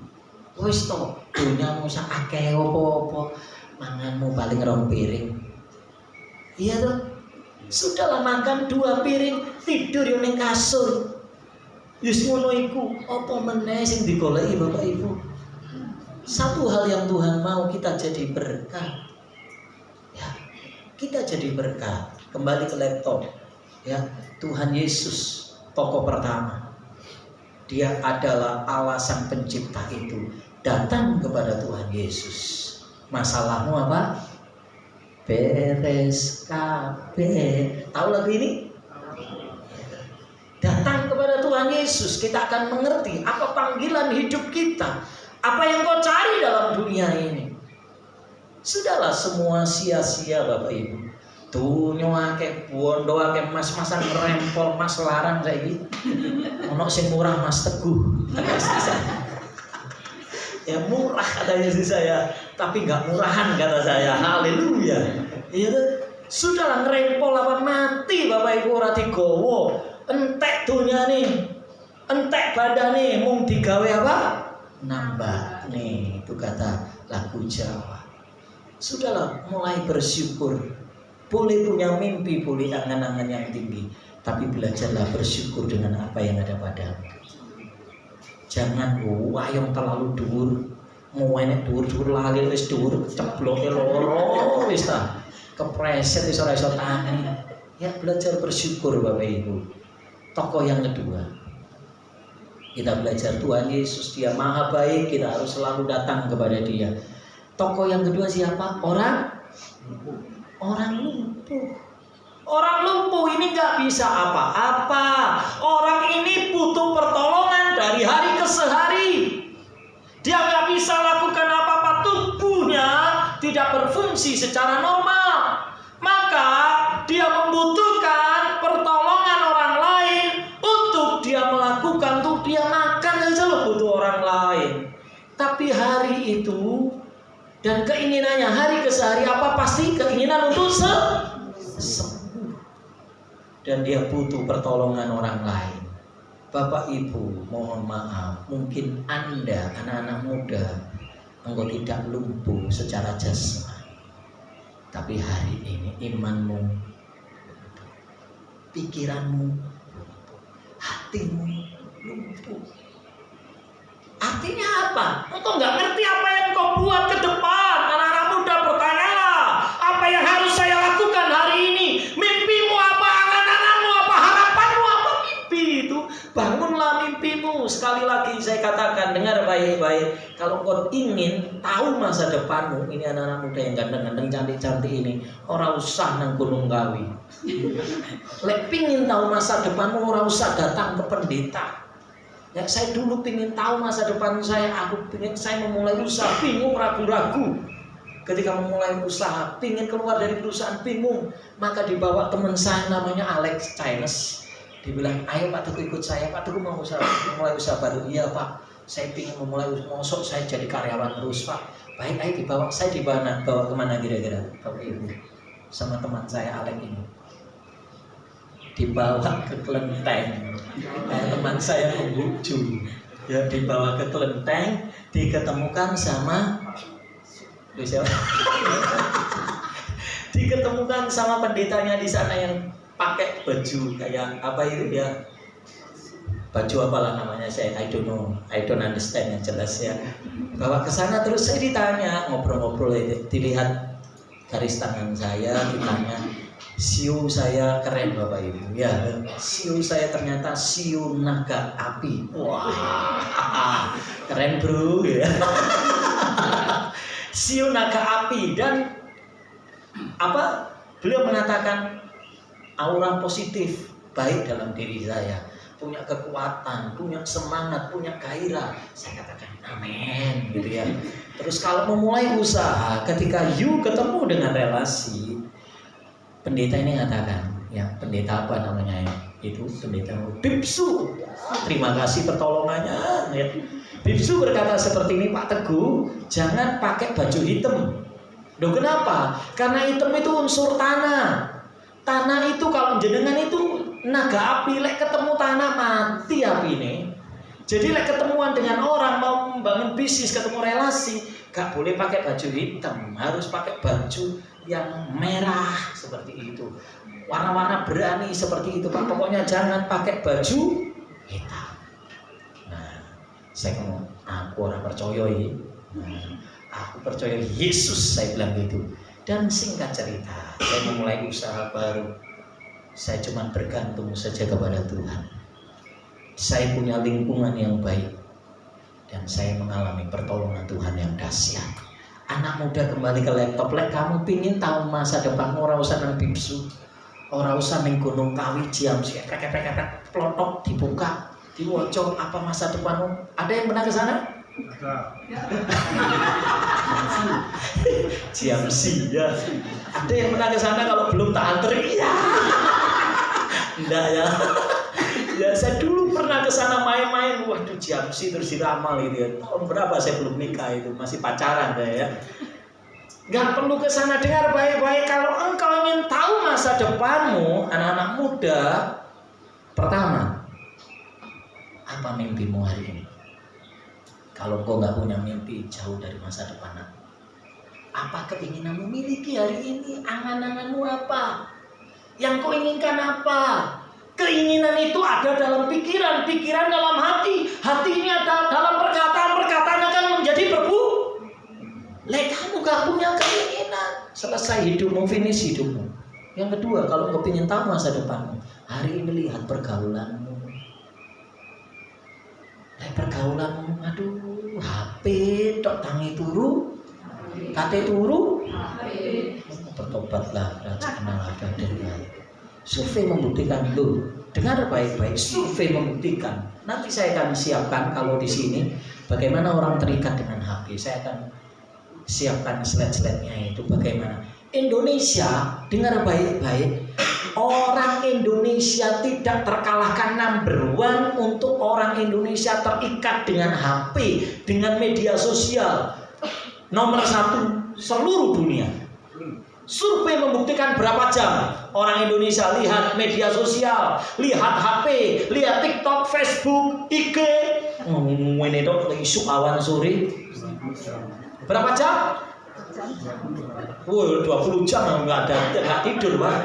Wis toh dunyamu sak akeh opo-opo, manganmu paling 2 piring. Iya toh? Sudahlah makan 2 piring, tidur yo ning kasur. Wis ngono iku, apa meneh sing digoleki Bapak Ibu? Satu hal yang Tuhan mau kita jadi berkat. Ya, kita jadi berkat. Kembali ke laptop. Ya, Tuhan Yesus tokoh pertama. Dia adalah Allah sang pencipta itu. Datang kepada Tuhan Yesus. Masalahmu apa? Beres kabeh. Tahu lagu ini? Datang kepada Tuhan Yesus, kita akan mengerti apa panggilan hidup kita, apa yang kau cari dalam dunia ini. Sudahlah semua sia-sia Bapak Ibu. Dunyo akeh bondo akeh mas-masan rempol mas larang saiki. Ono sing murah Mas Teguh. Ya murah katanya sih saya, tapi nggak murahan kata saya. Haleluya. Iya tuh. Sudahlah ngerempol apa mati Bapak Ibu ora digowo. Entek dunyane, entek badane mung digawe apa? Nambah. Nih itu kata lagu Jawa. Sudahlah mulai bersyukur. Boleh punya mimpi, boleh angan-angan yang tinggi, tapi belajarlah bersyukur dengan apa yang ada padamu. Jangan wayang terlalu dhuwur, mau enek dhuwur-dhuwur lali wis dhuwur cebloke loro wis ta. Kepreset wis ora iso tani. Ya belajar bersyukur Bapak Ibu. Tokoh yang kedua. Kita belajar Tuhan Yesus, Dia Maha Baik, kita harus selalu datang kepada Dia. Tokoh yang kedua siapa? Orang lumpuh. Orang lumpuh ini nggak bisa apa-apa. Orang ini butuh pertolongan dari hari ke hari. Dia nggak bisa lakukan apa-apa, tubuhnya tidak berfungsi secara normal. Maka dia membutuhkan pertolongan orang lain untuk dia melakukan, untuk dia makan aja loh butuh orang lain. Tapi hari itu dan keinginannya hari ke hari apa? Pasti keinginan untuk sembuh. Dan dia butuh pertolongan orang lain. Bapak Ibu mohon maaf, mungkin Anda anak-anak muda engkau tidak lumpuh secara jasmani, tapi hari ini imanmu, pikiranmu, hatimu lumpuh. Artinya apa? Engkau nggak ngerti apa yang kau buat ke depan. Anak-anak muda bertanyalah, apa yang harus saya lakukan hari ini? Mimpimu apa dengar baik-baik. Kalau kau ingin tahu masa depanmu, ini anak-anak muda yang ganteng-ganteng, cantik-cantik ini, ora usah nang Gunung Kawi. Lek pingin tahu masa depanmu, ora usah datang ke pendeta. Ya, saya dulu pingin tahu masa depan saya, saya memulai usaha, bingung, ragu-ragu. Ketika memulai usaha, pingin keluar dari perusahaan, bingung. Maka dibawa teman saya namanya Alex Chinese. Dibilang, ayo Pak Teguh ikut saya. Pak Teguh mau memulai usaha baru. Iya Pak, saya ingin memulai usaha. Mosok saya jadi karyawan terus Pak. Baik, ayo dibawa. Saya bawa kemana kira-kira Bapak Ibu? Sama teman saya Alex ini. Dibawa ke Kelenteng. Teman saya membuju. Ya, dibawa ke Kelenteng, diketemukan sama diketemukan sama pendetanya di sana yang pakai baju kayak apa itu ya, baju apalah namanya, saya I don't know, I don't understand yang jelas ya. Bawa ke sana, terus saya ditanya, ngobrol-ngobrol, dilihat garis tangan saya, ditanya siu saya keren Bapak Ibu ya, siu saya ternyata siu naga api. Wah keren bro ya. Siu naga api. Dan apa, beliau mengatakan aura positif baik dalam diri saya, punya kekuatan, punya semangat, punya gairah. Saya katakan amin gitu ya. Terus kalau memulai usaha, ketika you ketemu dengan relasi, pendeta ini mengatakan, ya pendeta apa namanya ya? Itu pendeta Bipsu. Terima kasih pertolongannya ya. Bipsu berkata seperti ini, Pak Teguh, jangan pakai baju hitam. Loh kenapa? Karena hitam itu unsur tanah. Tanah itu kalau jenengan itu naga api, lek ketemu tanah mati api ini. Jadi lek ketemuan dengan orang mau membangun bisnis, ketemu relasi, gak boleh pakai baju hitam, harus pakai baju yang merah seperti itu. Warna-warna berani seperti itu Pak. Pokoknya jangan pakai baju hitam. Nah, saya ngomong, aku orang percaya ini. Aku percaya Yesus, saya bilang gitu. Dan singkat cerita, saya memulai usaha baru. Saya cuma bergantung saja kepada Tuhan. Saya punya lingkungan yang baik, dan saya mengalami pertolongan Tuhan yang dahsyat. Anak muda kembali ke laptop, lek kamu pingin tahu masa depanmu, ora usah nang Bipsu, ora usah ning Gunung Kawi jam prek plotok dibuka, diwoco apa masa depanmu. Ada yang pernah ke sana? GMC ya. Ada yang pernah ke sana? Kalau belum tak anter iya. Enggak ya. Ya saya dulu pernah ke sana main-main. Waduh GMC terus diramal gitu ya. Tahun berapa saya belum nikah itu, masih pacaran ya. Enggak perlu ke sana. Dengar baik-baik, kalau engkau ingin tahu masa depanmu, anak-anak muda, pertama, apa mimpimu hari ini? Kalau kau nggak punya mimpi, jauh dari masa depan. Apa keinginanmu miliki hari ini? Angan-anganmu apa? Yang kau inginkan apa? Keinginan itu ada dalam pikiran, pikiran dalam hati, hati ini ada dalam perkataan, perkataan akan menjadi berbu. Lek kamu gak punya keinginan, selesai hidupmu, finish hidupmu. Yang kedua, kalau kau ingin tahu masa depanmu, hari ini lihat pergaulanmu. Pergaulanmu, aduh, HP tok tangi turu, kate turu, bertobatlah, kenal ada dengan. Survei membuktikan loh, dengar baik-baik, survei membuktikan. Nanti saya akan siapkan kalau di sini bagaimana orang terikat dengan HP. Saya akan siapkan slide-slide-nya itu bagaimana. Indonesia, dengar baik-baik, orang Indonesia tidak terkalahkan number one untuk orang Indonesia terikat dengan HP, dengan media sosial. Nomor 1 seluruh dunia. Survei membuktikan berapa jam orang Indonesia lihat media sosial, lihat HP, lihat TikTok, Facebook, IG. Ini dong isu awan sore. Berapa jam? 20 jam nggak tidur Pak.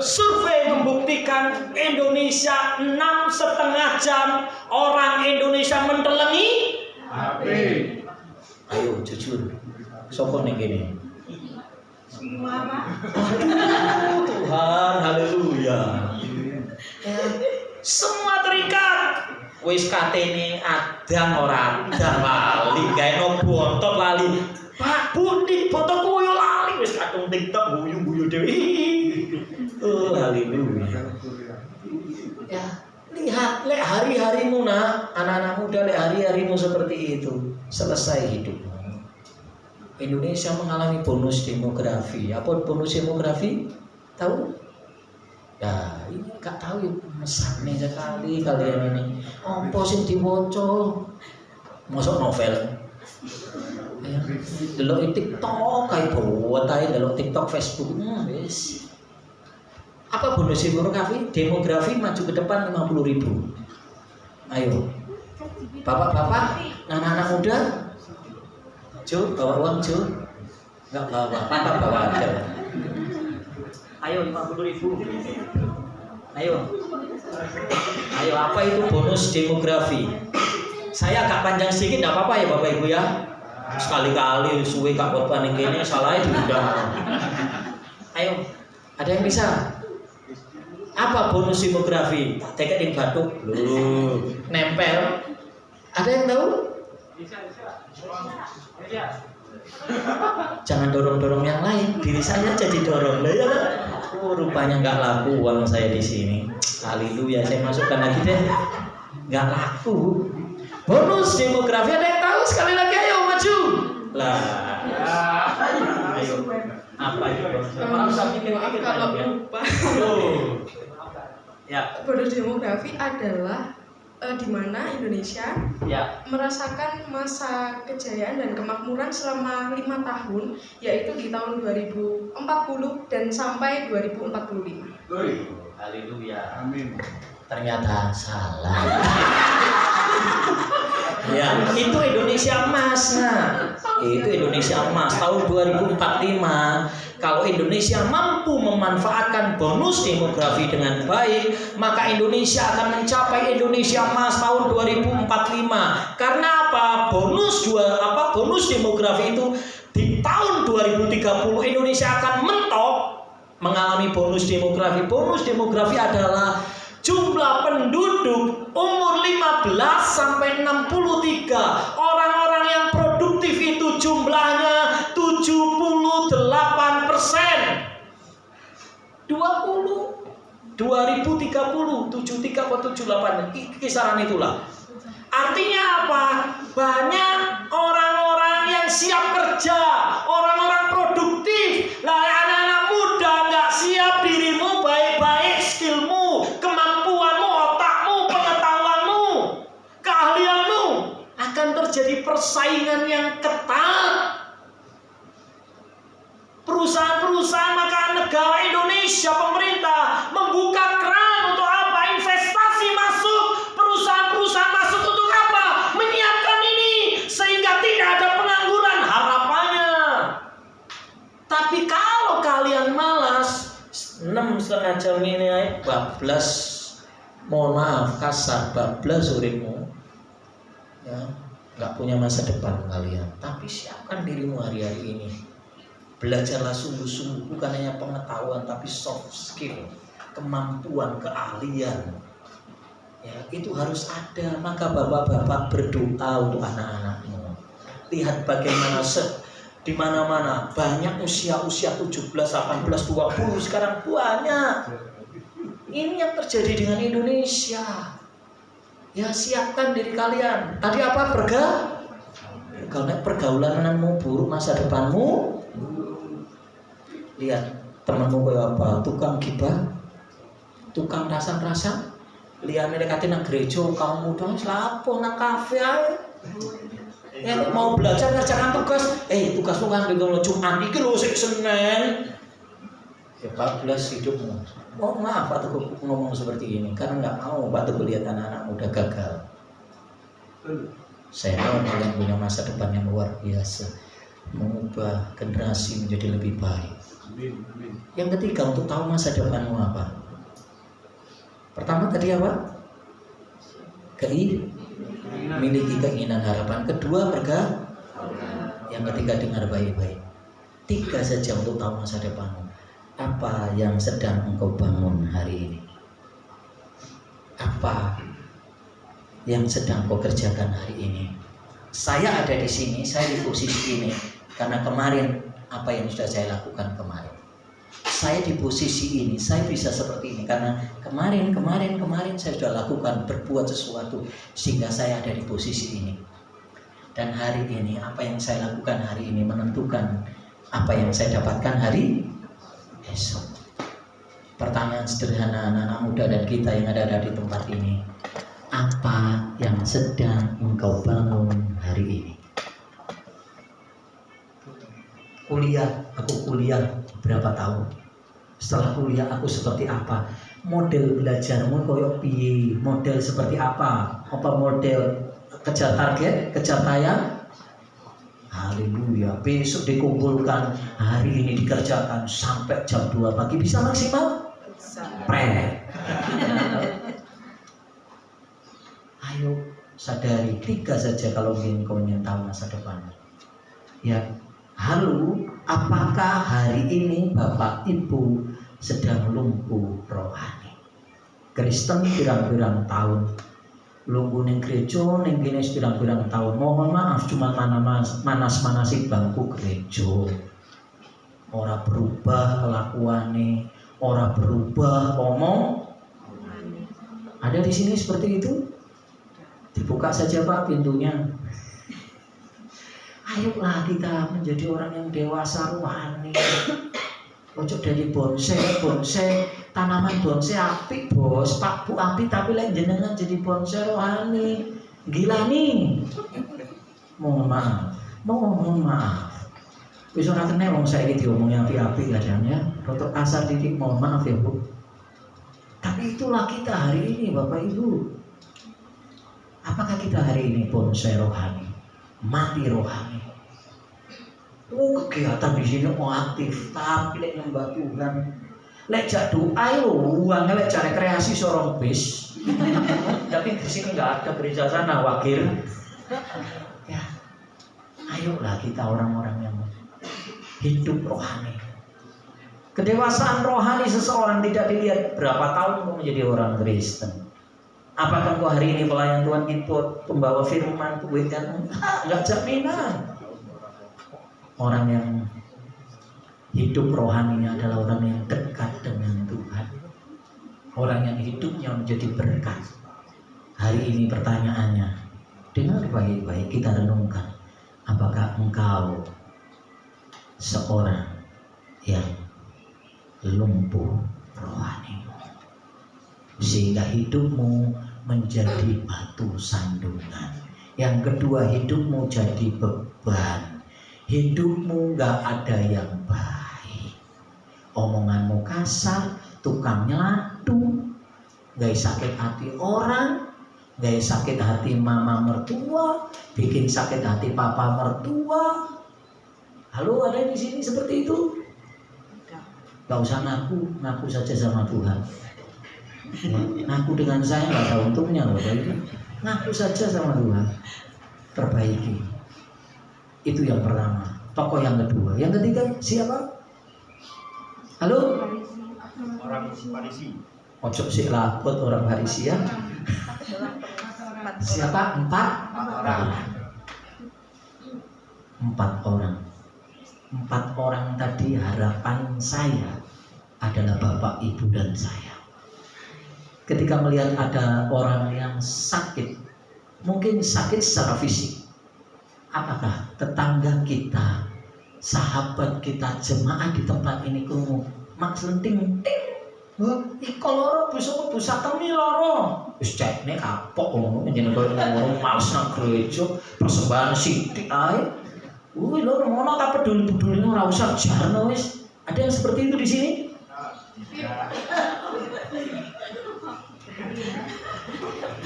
Survei membuktikan Indonesia 6,5 jam orang Indonesia mentelengi HP. Ayo jujur, sopon nih gini. Semua Pak. Tuhan, haleluya. Semua terikat. Wis katene adang ora adang lali, gawe bontot lali. Pak Budi bontot koyo lali wis kadung TikTok guyu-guyu dhewe. Oh, haleluya. Ya, lihat lek hari-harimu nak, anak-anak muda lek hari-harimu seperti itu, selesai hidupmu. Indonesia mengalami bonus demografi. Apa bonus demografi? Tahu? Ya, ini gak tahu ya, mesaknya sekali kalian ini. Apa sing diwaca? Mosok novel. Ya, delok TikTok kayak buat ae delok TikTok, Facebook, wis. Apa bonus demografi? Demografi maju ke depan 50.000. Ayo. Bapak-bapak, anak-anak muda, Jo, bawa uang Jo? Enggak bawa, Bapak bawa aja. Ayo 50.000. Ayo apa itu bonus demografi? Saya agak panjang sedikit, enggak apa-apa ya Bapak Ibu ya. Sekali-kali suwe kak buat panik ini salahnya diundang. Ayo, ada yang bisa? Apa bonus demografi? Tak teketin batuk, loh, nempel. Ada yang tahu? Bisa. Jangan dorong-dorong yang lain, diri saya jadi dorong lah ya. Oh, rupanya nggak laku uang saya di sini. Haleluya, saya masukkan lagi deh. Nggak laku. Bonus demografi ada yang tahu? Sekali lagi ayo maju. Lah. Ayo. Apa itu? Kalau lupa. Ya. Bonus demografi adalah di mana Indonesia Ya. merasakan masa kejayaan dan kemakmuran selama 5 tahun, yaitu di tahun 2040 dan sampai 2045. Haleluya. Amin. Ternyata salah. Ya, itu Indonesia emas. Nah, itu Indonesia emas tahun 2045. Kalau Indonesia mampu memanfaatkan bonus demografi dengan baik, maka Indonesia akan mencapai Indonesia emas tahun 2045. Karena apa? Bonus demografi itu di tahun 2030 Indonesia akan mentok mengalami bonus demografi. Bonus demografi adalah jumlah penduduk umur 15 sampai 63. Orang-orang yang produktif itu jumlahnya 78%. 2030 73 atau 78 kisaran itulah. Artinya apa? Banyak orang-orang yang siap kerja, orang-orang produktif. Lah anak-anak muda nggak siap, dirimu baik-baik, skillmu, kemampuanmu, otakmu, pengetahuanmu, keahlianmu, akan terjadi persaingan yang ketat. Perusahaan-perusahaan, maka negara Indonesia, pemerintah membuka keran untuk apa? Investasi masuk, perusahaan-perusahaan masuk untuk apa? Menyiapkan ini sehingga tidak ada pengangguran harapannya. Tapi kalau kalian malas, 6,5 jam ini bablas, mohon maaf kasar, bablas uripmu, ya, nggak punya masa depan kalian. Tapi siapkan dirimu hari-hari ini. Belajarlah sungguh-sungguh, bukan hanya pengetahuan tapi soft skill, kemampuan, keahlian. Ya, itu harus ada. Maka bapak-bapak berdoa untuk anak-anakmu. Lihat bagaimana di mana-mana banyak usia-usia 17, 18, 20 sekarang banyak. Ini yang terjadi dengan Indonesia. Ya, siapkan diri kalian. Tadi apa? Pergaulanmu buruk, masa depanmu. Lihat temanmu kayak apa? Tukang gibah, tukang rasan-rasan. Lihat mendekati nang gereja, kamu muda selapo nang kafe ae. Ya, mau belajar ngerjakan tugas. Tugasmu kan dinggo Jumat iki lho sik Senin. Ya 14 hidupmu. Oh maaf Pak Teguh ngomong seperti ini karena nggak mau Pak Teguh lihat anak-anak muda gagal. Saya mau kalian punya masa depan yang luar biasa, mengubah generasi menjadi lebih baik. Yang ketiga, untuk tahu masa depanmu apa? Pertama tadi apa? Miliki keinginan, harapan. Kedua, yang ketiga, dengar baik-baik. 3 saja untuk tahu masa depanmu. Apa yang sedang engkau bangun hari ini? Apa yang sedang kau kerjakan hari ini? Saya ada di sini, saya di posisi ini karena kemarin apa yang sudah saya lakukan kemarin. Saya di posisi ini, saya bisa seperti ini karena kemarin saya sudah lakukan, berbuat sesuatu sehingga saya ada di posisi ini. Dan hari ini apa yang saya lakukan hari ini menentukan apa yang saya dapatkan hari esok. Pertanyaan sederhana anak-anak muda dan kita yang ada di tempat ini, apa yang sedang engkau bangun hari ini? Aku kuliah berapa tahun? Setelah kuliah aku seperti apa? Model belajarmu koyo piye? Model seperti apa? Apa model kejar target, kejar tayang? Haleluya. Besok dikumpulkan, hari ini dikerjakan sampai jam 2 pagi bisa maksimal? Ayo sadari 3 saja kalau ingin kau tahu masa depan. Ya, halo, apakah hari ini Bapak Ibu sedang lumpuh rohani? Kristen pirang-pirang tahun, lumpuh ning gereja ning kene pirang-pirang tahun. Mohon maaf cuma manas-manasi bangku gereja. Ora berubah kelakuane, ora berubah omong. Ada di sini seperti itu? Dibuka saja Pak pintunya. Ayolah kita menjadi orang yang dewasa rohani. Ojo dari bonsai, tanaman bonsai apik bos, Pak Bu apik tapi lek jenengan jadi bonsai rohani. Gila nih. Mohon maaf. Wis ora kene wong saiki diomongi apik-apik kadang ya. Rotok kasar titik, mohon maaf ya Bu. Tapi itulah kita hari ini Bapak Ibu. Apakah kita hari ini bonsai rohani? Mati rohani. Kegiatan di sini aktif, tapi lek nyembah Tuhan, lek jak doa yo, uangnya lek cari kreasi sorong bis. Tapi di sini nggak ada gereja sana wakil. Ya, ayolah kita orang-orang yang hidup rohani. Kedewasaan rohani seseorang tidak dilihat berapa tahun menjadi orang Kristen. Apakah kau hari ini pelayan Tuhan itu pembawa firman Tuhan? Enggak jaminan. Orang yang hidup rohaninya adalah orang yang dekat dengan Tuhan. Orang yang hidupnya menjadi berkat. Hari ini pertanyaannya, dengar baik-baik kita renungkan. Apakah engkau seorang yang lumpuh rohani? Sehingga hidupmu menjadi batu sandungan. Yang kedua, hidupmu jadi beban. Hidupmu gak ada yang baik. Omonganmu kasar, tukang nyelatu, gak sakit hati orang, gak sakit hati mama mertua, bikin sakit hati papa mertua. Halo, ada di sini seperti itu? Gak usah ngaku saja sama Tuhan. Ngaku dengan saya nggak ada untungnya loh Bapak Ibu. Ngaku saja sama Tuhan, perbaiki. Itu yang pertama. Tokoh yang kedua. Yang ketiga siapa? Halo? Orang Farisi. Ojo sik laput orang Farisi ya. Siapa? 4 orang. 4 orang. 4 orang tadi harapan saya adalah Bapak, Ibu dan saya. Ketika melihat ada orang yang sakit, mungkin sakit secara fisik, apakah tetangga kita, sahabat kita, jemaah di tempat ini krungu mak selenting ting, iko loro besok pusat temi loro, wis cekne kapok ngono jenenge koyo ngono males nang gereja persembahan sithik ae. Loro ngono tak peduli-peduli ora usah jarno wis. Ada yang seperti itu di sini?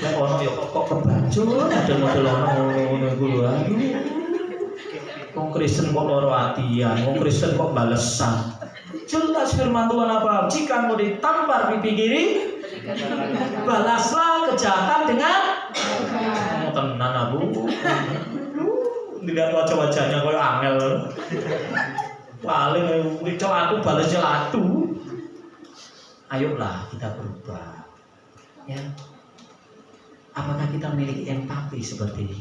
Ya ono ya kok kebacut ada model ono iku lho. Wong Kristen kok loro atian, wong Kristen kok balesan. Jelas firman Tuhan apa? Jika mau ditampar pipi kiri, balaslah kejahatan dengan tenan Abu. Tidak wajah-wajahnya kayak angel. Paling itu aku balasnya latu. Ayolah kita berubah. Ya. Apakah kita memiliki empati seperti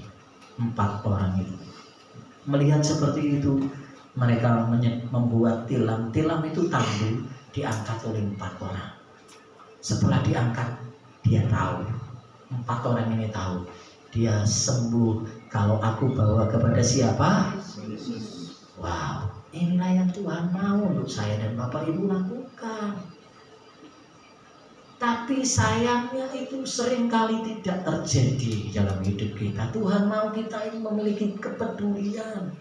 4 orang itu? Melihat seperti itu, mereka membuat tilam. Tilam itu tandu, diangkat oleh 4 orang. Setelah diangkat, dia tahu, 4 orang ini tahu, dia sembuh kalau aku bawa kepada siapa? Wow, inilah yang Tuhan mau untuk saya dan Bapak Ibu lakukan. Tapi sayangnya itu seringkali tidak terjadi dalam hidup kita. Tuhan mau kita ini memiliki kepedulian.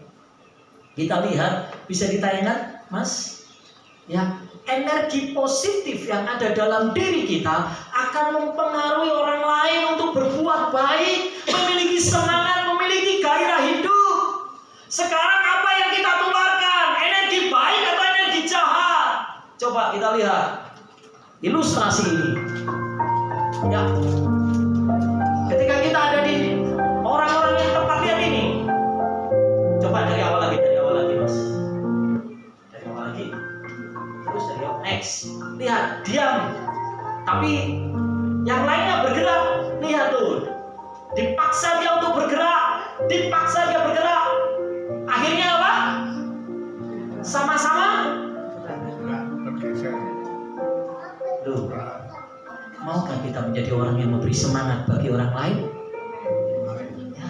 Kita lihat, bisa ditayangkan, Mas? Ya, energi positif yang ada dalam diri kita akan mempengaruhi orang lain untuk berbuat baik, memiliki semangat, memiliki gairah hidup. Sekarang apa yang kita tularkan? Energi baik atau energi jahat? Coba kita lihat ilustrasi ini. Ya, ketika kita ada di orang-orang yang tepat, lihat ini. Coba dari awal lagi Mas. Dari awal lagi. Terus dari awal, next. Lihat, diam. Tapi yang lainnya bergerak. Lihat tuh. Dipaksa dia untuk bergerak. Akhirnya apa? Sama-sama Loh, maukah kita menjadi orang yang memberi semangat bagi orang lain? Ya,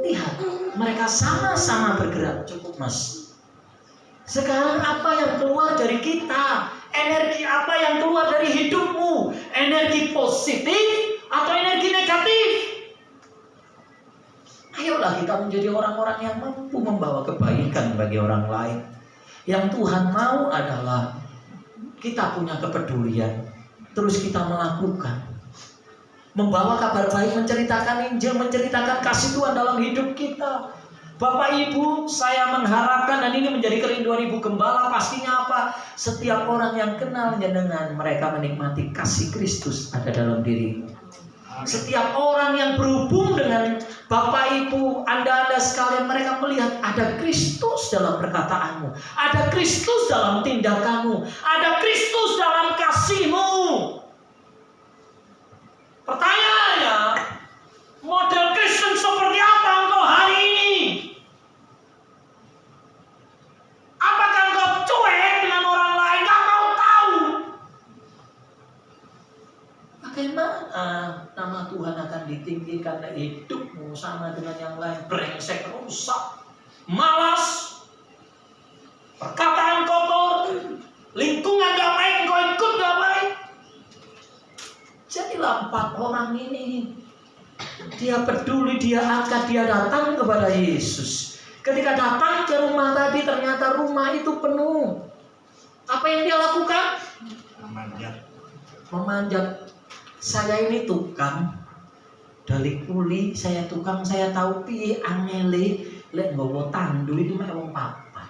lihat, mereka sama-sama bergerak. Cukup, Mas. Sekarang apa yang keluar dari kita? Energi apa yang keluar dari hidupmu? Energi positif atau energi negatif? Ayolah kita menjadi orang-orang yang mampu membawa kebaikan bagi orang lain. Yang Tuhan mau adalah kita punya kepedulian, terus kita melakukan, membawa kabar baik, menceritakan Injil, menceritakan kasih Tuhan dalam hidup kita. Bapak Ibu, saya mengharapkan, dan ini menjadi kerinduan Ibu Gembala, pastinya apa? Setiap orang yang kenal jenengan, mereka menikmati kasih Kristus ada dalam diri. Setiap orang yang berhubung dengan Bapak Ibu, Anda sekalian, mereka melihat ada Kristus dalam perkataanmu, ada Kristus dalam tindakanmu, ada Kristus dalam kasihmu. Pertanyaannya, model Kristen seperti apa engkau hari ini? Apakah engkau cuek dengan orang lain? Gak mau tahu? Bagaimana nama Tuhan akan ditinggikan dari hidupmu sama dengan yang lain? Brengsek, rusak, malas, perkataan kotor, lingkungan gak baik, engkau ikut gak baik. Jadilah 4 orang ini. Dia peduli, dia angkat, dia datang kepada Yesus. Ketika datang ke rumah tadi, ternyata rumah itu penuh. Apa yang dia lakukan? Memanjat. Saya ini tukang dari kuli, saya tukang, saya tahu piye angele lek nggawa tandu itu mek wong papat.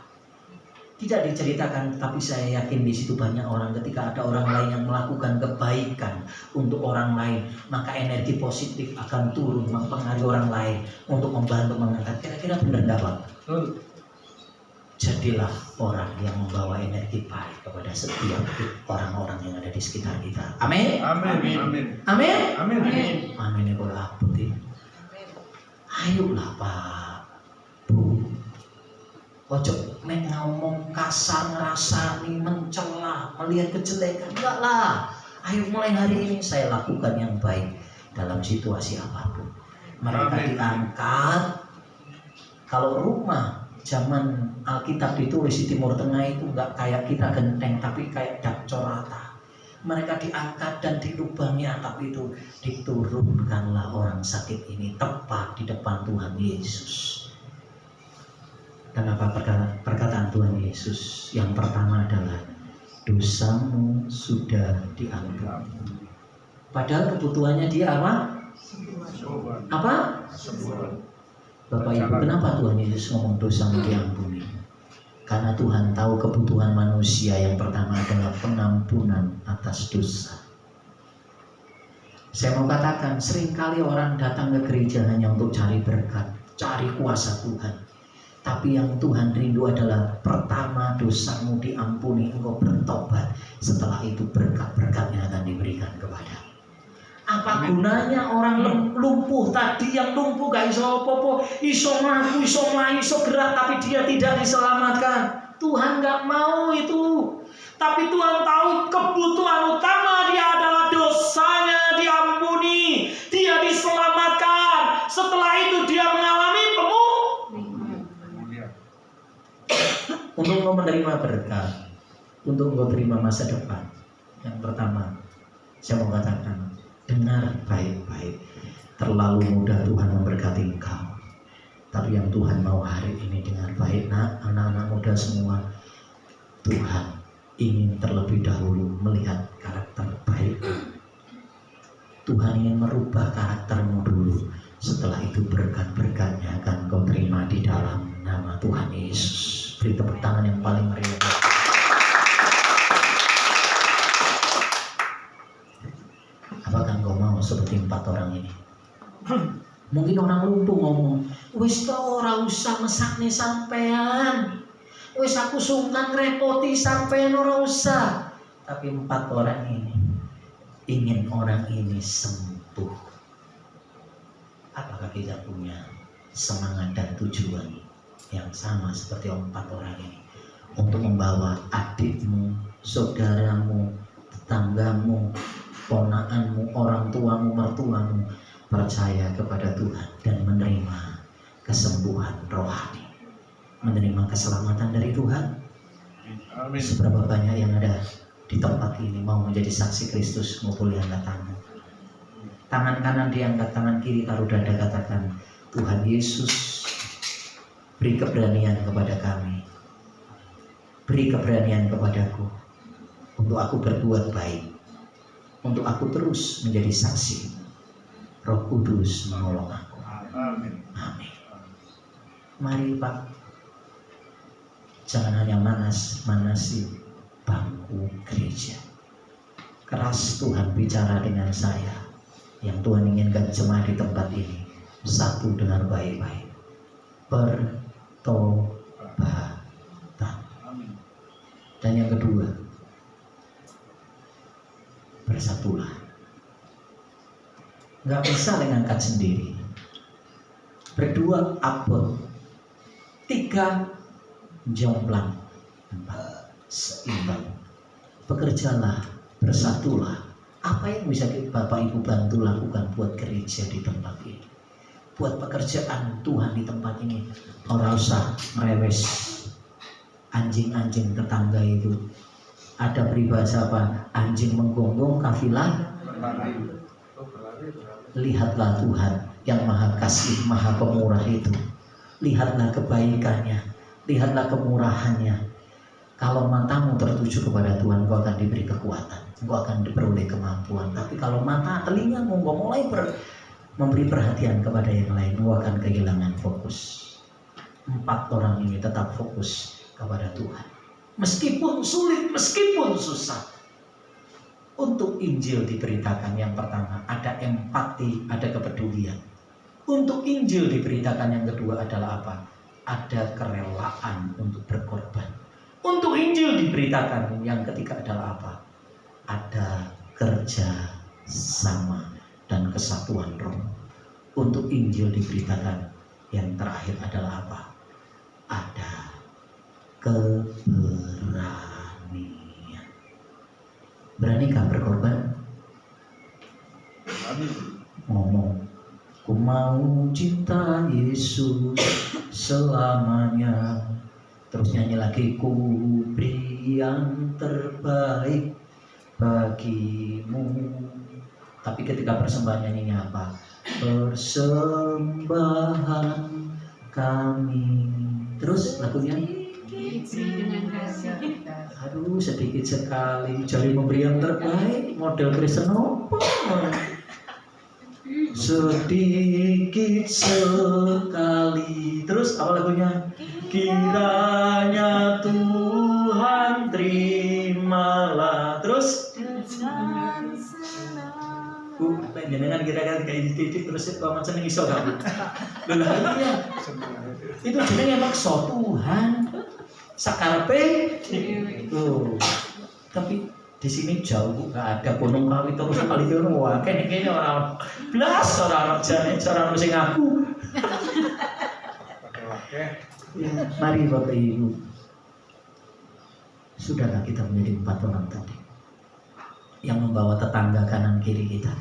Tidak diceritakan, tapi saya yakin di situ banyak orang. Ketika ada orang lain yang melakukan kebaikan untuk orang lain, maka energi positif akan turun mempengaruhi orang lain untuk membantu mengangkat. Kira-kira benar enggak, Pak? Jadilah orang yang membawa energi baik kepada setiap orang-orang yang ada di sekitar kita. Amin. Amin. Amin. Amin. Amin. Ayolah Pak, Bu. Ojo nek ngomong kasar, ngerasani, mencela, melihat kejelekan. Enggak lah. Ayo mulai hari ini saya lakukan yang baik dalam situasi apapun. Mereka diangkat. Kalau rumah zaman Alkitab ditulis di Timur Tengah itu enggak kayak kita genteng, tapi kayak dakcor rata. Mereka diangkat dan di lubangnya atap itu diturunkanlah orang sakit ini tepat di depan Tuhan Yesus. Dan apa perkataan Tuhan Yesus? Yang pertama adalah dosamu sudah diampuni. Padahal kebutuhannya dia apa? Apa? Bapak Ibu, kenapa Tuhan Yesus ngomong dosamu diampuni? Karena Tuhan tahu kebutuhan manusia yang pertama adalah pengampunan atas dosa. Saya mau katakan, seringkali orang datang ke gereja hanya untuk cari berkat, cari kuasa Tuhan. Tapi yang Tuhan rindu adalah pertama dosamu diampuni, engkau bertobat. Setelah itu berkat-berkatnya akan diberikan kepada. Apa gunanya orang lumpuh tadi, yang lumpuh gak iso apa-apa, iso mlaku, iso mlayu, iso gerak, tapi dia tidak diselamatkan. Tuhan gak mau itu. Tapi Tuhan tahu kebutuhan utama dia adalah dosanya diampuni, dia diselamatkan. Setelah itu dia mengalami untuk engkau menerima berkat, untuk engkau terima masa depan. Yang pertama, saya mau katakan, dengar baik-baik. Terlalu mudah Tuhan memberkati engkau. Tapi yang Tuhan mau hari ini dengar baik, nak, anak-anak muda semua. Tuhan ingin terlebih dahulu melihat karakter baik. Tuhan ingin merubah karaktermu dulu. Setelah itu berkat-berkatnya akan kau terima di dalam nama Tuhan Yesus. Beri tepuk tangan yang paling meriah. Apakah engkau mau seperti 4 orang ini? Mungkin orang lumpuh ngomong, wis to ora usah mesakne sampean. Wis aku sungkan ngrepoti sampean, ora usah. Tapi 4 orang ini ingin orang ini sembuh. Apakah kita punya semangat dan tujuan yang sama seperti 4 orang ini untuk membawa adikmu, saudaramu, tetanggamu, ponakanmu, orang tuamu, mertuamu percaya kepada Tuhan dan menerima kesembuhan rohani, menerima keselamatan dari Tuhan? Amin. Seberapa banyak yang ada di tempat ini mau menjadi saksi Kristus? Mau boleh angkat tangan. Tangan kanan diangkat, tangan kiri taruh dada, katakan, Tuhan Yesus, beri keberanian kepada kami, beri keberanian kepadaku untuk aku berbuat baik, untuk aku terus menjadi saksi. Roh Kudus menolong aku. Amin. Amin. Mari Pak, jangan hanya manasi bangku gereja. Keras Tuhan bicara dengan saya. Yang Tuhan inginkan jemaat di tempat ini satu dengar baik-baik. Pertobatan. Dan yang kedua, bersatulah. Nggak bisa ngangkat sendiri. Berdua abot. 3 jomplang. 4 seimbang. Bekerjalah, bersatulah. Apa yang bisa Bapak Ibu bantu lakukan buat gereja di tempat ini, buat pekerjaan Tuhan di tempat ini? Ora usah merewes. Anjing-anjing tetangga itu ada peribahasa apa? Anjing menggonggong kafilah. Lihatlah Tuhan yang maha kasih, maha pemurah itu. Lihatlah kebaikannya, lihatlah kemurahannya. Kalau matamu tertuju kepada Tuhan, engkau akan diberi kekuatan, engkau akan diperoleh kemampuan. Tapi kalau mata, telingamu engkau mulai memberi perhatian kepada yang lain, engkau akan kehilangan fokus. 4 orang ini tetap fokus kepada Tuhan, meskipun sulit, meskipun susah. Untuk Injil diberitakan, yang pertama ada empati, ada kepedulian. Untuk Injil diberitakan, yang kedua adalah apa? Ada kerelaan untuk berkorban. Untuk Injil diberitakan, yang ketiga adalah apa? Ada kerja sama dan kesatuan roh. Untuk Injil diberitakan, yang terakhir adalah apa? Ada keberanian. Beranikah berkorban? Ngomong, ku mau cinta Yesus selamanya. Terus nyanyi lagi, ku beri yang terbaik bagimu. Tapi ketika persembahan nyanyinya apa? Persembahan kami. Terus lagunya, dengan kasih. aduh sedikit sekali, jari memberi yang terbaik, model Kristen apa? Sedikit sekali. Terus apa lagunya? Kiranya Tuhan terimalah. Terus jenengan kira-kira kayak titik terus paman seneng iso kamu. Lah iya. Itu jenenge maksa Tuhan. Sakarepe tuh. Tapi Di sini jauh nggak ada gunung kawi terus kali itu wah kayaknya orang belas orang jane cara mesti ngaku. Oke. Ya, mari Bapak Ibu, sudahlah kita menjadi 4 orang tadi yang membawa tetangga kanan kiri kita,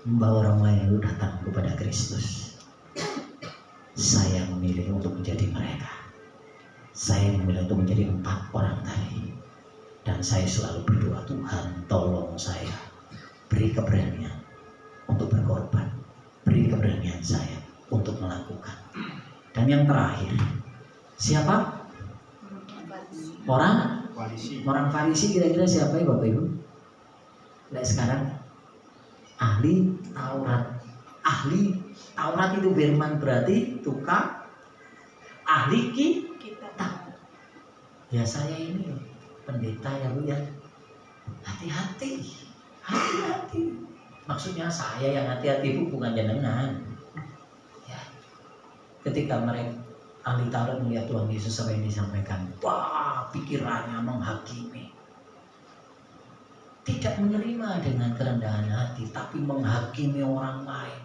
membawa orang lain yang datang kepada Kristus. Saya memilih untuk menjadi mereka. Saya memilih untuk menjadi 4 orang tadi. Dan saya selalu berdoa, Tuhan tolong saya, beri keberanian untuk berkorban, beri keberanian saya untuk melakukan. Dan yang terakhir, siapa? Orang Farisi kira-kira siapa ya Bapak Ibu? Nah sekarang ahli Taurat. Ahli Taurat itu firman berarti tukang ahli kitab. Ya saya ini pendeta ya Bu ya. Hati-hati. Maksudnya saya yang hati-hati Bu, bukan jenengan. Ya. Ketika mereka ahli Taurat melihat Tuhan Yesus apa yang disampaikan, wah pikirannya menghakimi. Tidak menerima dengan kerendahan hati, tapi menghakimi orang lain.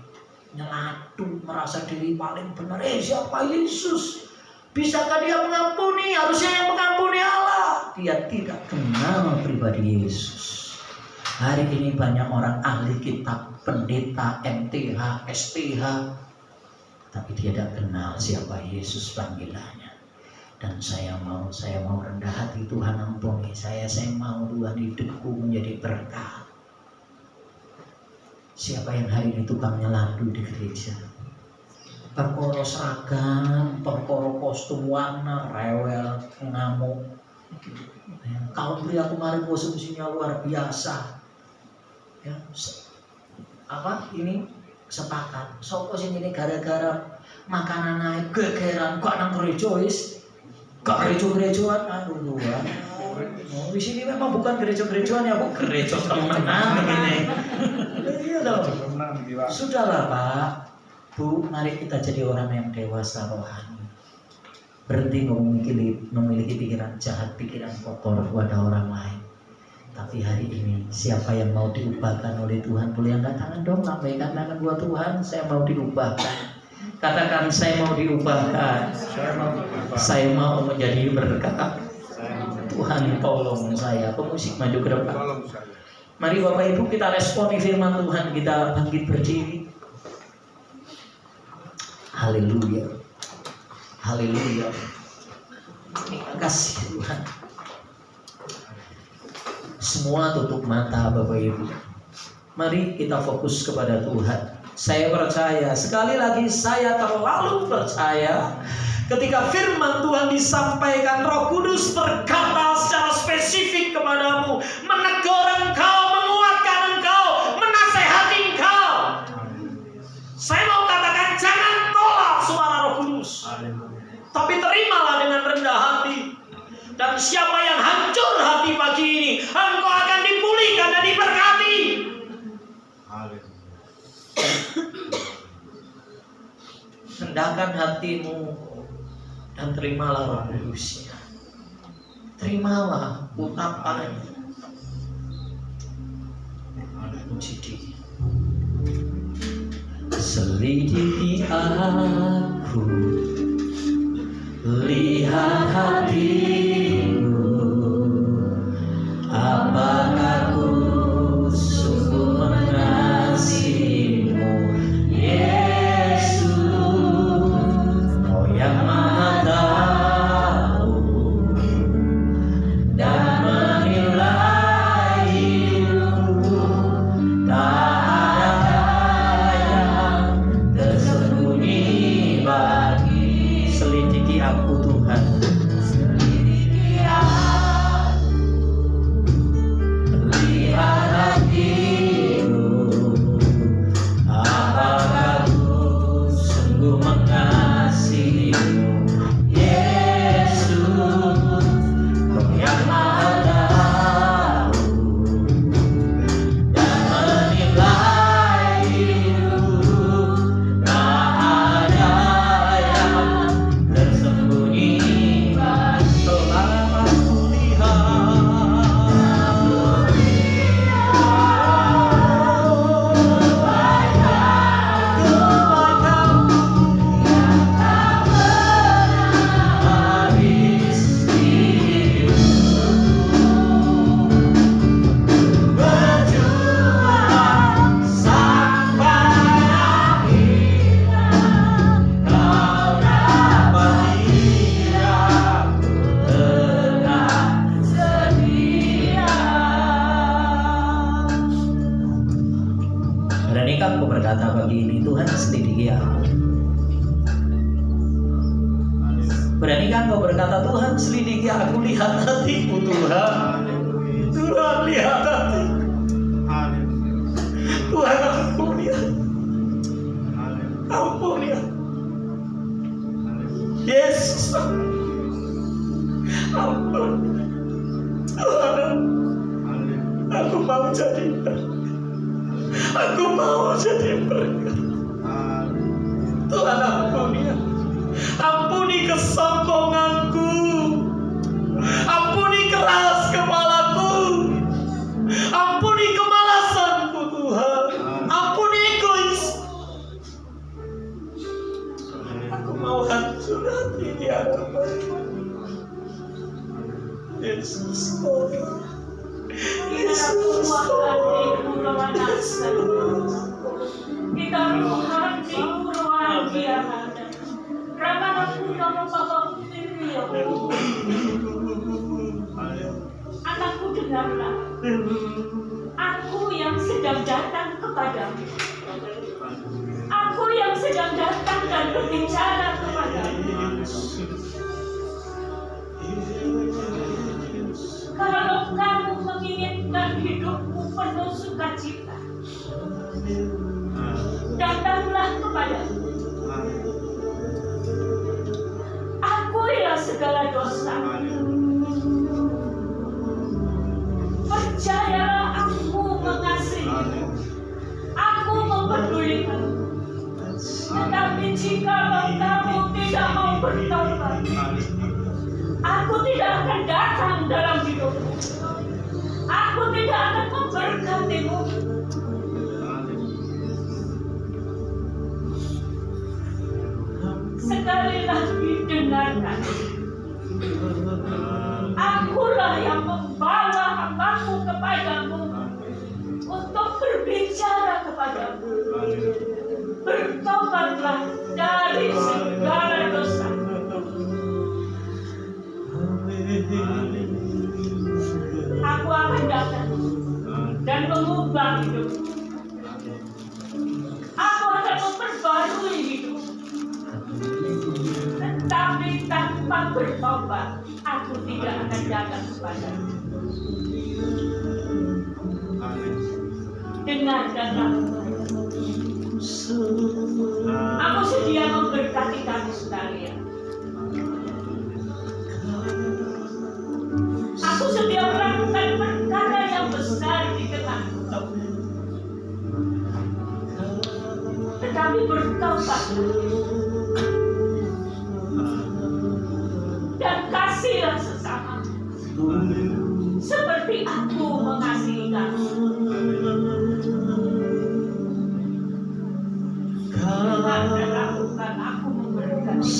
Nyelatu, merasa diri paling benar. Siapa Yesus? Bisakah dia mengampuni? Harusnya yang mengampuni Allah. Dia tidak kenal pribadi Yesus. Hari ini banyak orang ahli kitab, pendeta, MTH, STH, tapi dia tidak kenal siapa Yesus panggilannya. Dan saya mau rendah hati, Tuhan ampuni saya mau Tuhan hidupku menjadi berkat. Siapa yang hari ini tukang nyeladu di gereja? Perkara seragam, perkara kostum warna, rewel, ngamuk. Kalau beri aku kemarin konsumsinya luar biasa. Ya, apa ini sepakat. Sopo sing ini gara-gara makanan naik gegeran kok nang gereja wis. Gak gereja-gerejaan aduh luar. Oh, di sini memang bukan gereja-gerejaan ya, Bu, gereja temenan begini. Iya loh. Sudahlah Pak. Bu, mari kita jadi orang yang dewasa rohani. Berhenti memiliki pikiran jahat, pikiran kotor kepada orang lain. Tapi hari ini siapa yang mau diubahkan oleh Tuhan, boleh angkat tangan dong, lambaikan tangan buat Tuhan, saya mau diubahkan. Katakan saya mau diubahkan. Saya mau menjadi berkat. Tuhan tolong saya. Pemusik maju ke depan. Mari Bapak Ibu kita responi firman Tuhan, kita bangkit berdiri. Haleluya. Haleluya. Terima kasih Tuhan. Semua tutup mata Bapak Ibu. Mari kita fokus kepada Tuhan. Saya percaya, sekali lagi saya terlalu percaya ketika firman Tuhan disampaikan, Roh Kudus berkata secara spesifik kepadamu, menegur engkau, menguatkan engkau, menasehati engkau. Saya mau katakan, jangan tolak suara Roh Kudus, tapi terimalah dengan rendah hati. Dan siapa yang hancur hati pagi ini, engkau akan dipulihkan dan diberkati. Rendahkan hatimu dan terimalah Roh Kudusnya. Terimalah utapannya. Puji Dia. Selidiki aku, lihat hatimu, apakah ku sungguh mengasihimu, Yesus, Kau yang Maha tahu dan menilai hidupku, tak ada yang tersembunyi bagi. Selidiki aku Tuhan, selidiki ini. Tuhan selidiki aku. Beranikah kau berkata, Tuhan selidiki aku, lihat hatiku Tuhan. Tuhan lihat hatiku. Tuhan ampuni aku. Ampuni aku. Yesus, ampun. Tuhan, aku mau jadi berkat. Aku mau jadi berkat. Tuhan ampuni aku. Ampuni kesombonganku. Ampuni keras kepalaku. Ampuni kemalasanku Tuhan. Ampuni egois. Aku mau hancur hati di hadapan-Mu. Yesus, Yesus, kita Tuhan di Tuhan dia ada. Karena aku nama Bapa Putri ya anakku dengarlah. Aku yang sedang datang kepadamu. Aku yang sedang datang dan berbicara kepadamu. Kalau kamu menginginkan hidupmu penuh sukacita, datanglah kepadaku. Akurilah segala dosa. Percayalah aku mengasihi. Aku mempedulikan. Tetapi jika kamu tidak mau bertobat, aku tidak akan datang dalam hidupmu. Aku tidak akan memberkatimu. Sekali lagi dengarkan. Akulah yang membawa hambaku kepadamu untuk berbicara kepadamu. Bertobatlah dari segala dosa. Aku akan datang dan mengubah hidupmu. Aku akan memperbarui hidupmu. Tetapi tanpa bertobat, aku tidak akan datang kepadamu. Dengarkanlah. Aku sedia memberkati kamu sekalian. Aku sedia melakukan perkara yang besar di tengahmu. Tetapi bertobatlah dan kasihlah sesama seperti aku mengasihi kamu. Dengan lakukan aku memberkati.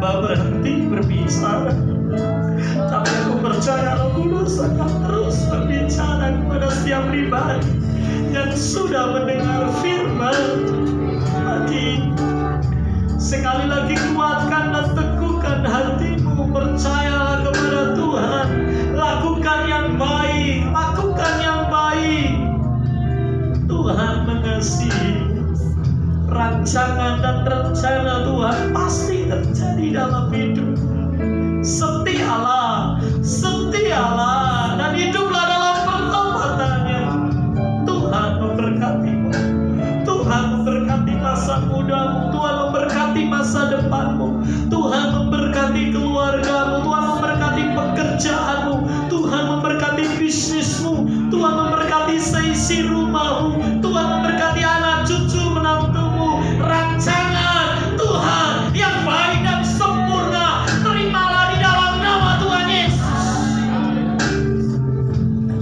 Berhenti berbicara, tapi aku percaya Roh Kudus akan terus berbicara kepada setiap pribadi. yang sudah mendengar firman pagi. Sekali lagi kuatkan dan teguhkan hatimu, percayalah kepada Tuhan, lakukan yang baik, lakukan yang baik. Tuhan mengasihi. Rancangan dan rencana Tuhan pasti terjadi dalam hidup. Setialah, setialah, dan hiduplah dalam pertobatannya. Tuhan memberkatimu. Tuhan memberkati masa mudamu. Tuhan memberkati masa depanmu. Tuhan memberkati keluargamu. Tuhan memberkati pekerjaanmu. Tuhan memberkati bisnismu. Tuhan memberkati seisi rumahmu. Tuhan memberkati anak cucu menantumu. Rancangan Tuhan yang baik dan sempurna terimalah di dalam nama Tuhan Yesus.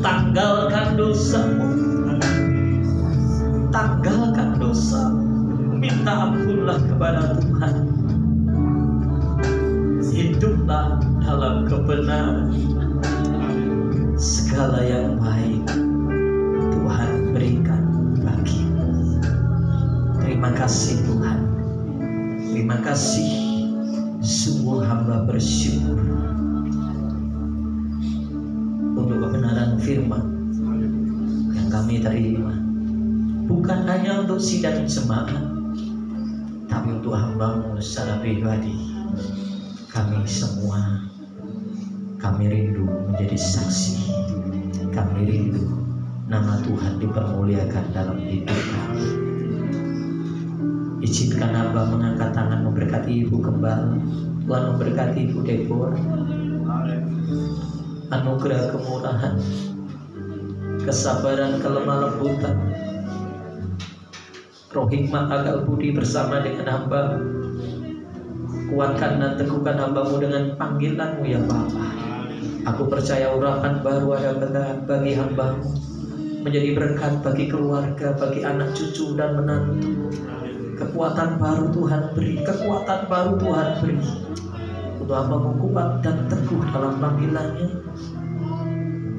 Tanggalkan dosamu, tanggalkan dosa, minta ampunlah kepada Tuhan. Hiduplah dalam kebenaran. Segala yang baik Tuhan berikan bagimu. Terima kasih Tuhan. Terima kasih. Sungguh hamba bersyukur untuk kebenaran firman yang kami terima. Bukan hanya untuk sidang jemaat, tapi untuk hamba-Mu secara pribadi. Kami semua, kami rindu menjadi saksi. Kami rindu nama Tuhan dipermuliakan dalam hidup kami. Izinkan hamba mengangkat tangan memberkati Ibu Gembala. Tuhan memberkati Ibu Deborah. Anugerah kemurahan, kesabaran, kelemah lembutan, roh hikmat akal budi bersama dengan hamba. Kuatkan dan teguhkan hamba-Mu dengan panggilan-Mu ya Bapa. Aku percaya urapan baru ada bagi hamba-Mu, menjadi berkat bagi keluarga, bagi anak cucu dan menantu. Kekuatan baru Tuhan beri, kekuatan baru Tuhan beri untuk hamba-Mu kuat dan teguh dalam panggilannya,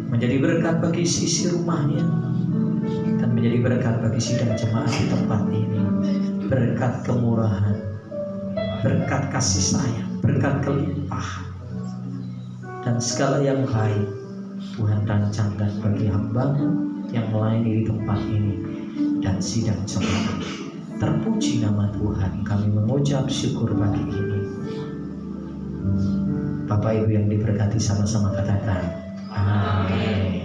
menjadi berkat bagi sisi rumahnya dan menjadi berkat bagi sidang jemaat di tempat ini. Berkat kemurahan, berkat kasih sayang, berkat kelimpahan dan segala yang baik Tuhan rancangkan bagi hamba-Mu yang melayani di tempat ini dan sidang jemaat. Terpuji nama Tuhan. Kami mengucap syukur pagi ini. Bapak Ibu yang diberkati sama-sama katakan amin.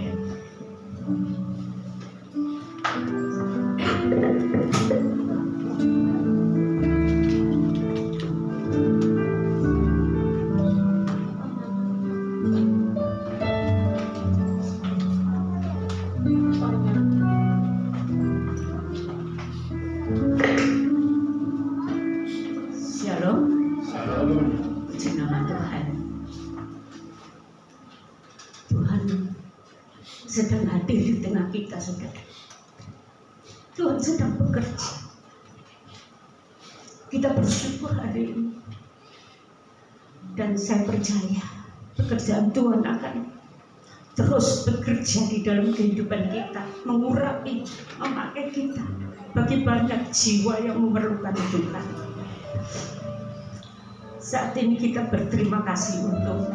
Sedang hadir di tengah kita, saudara. Tuhan sedang bekerja. Kita bersyukur hari ini. Dan saya percaya pekerjaan Tuhan akan terus bekerja di dalam kehidupan kita, mengurapi, memakai kita bagi banyak jiwa yang memerlukan Tuhan. Saat ini kita berterima kasih untuk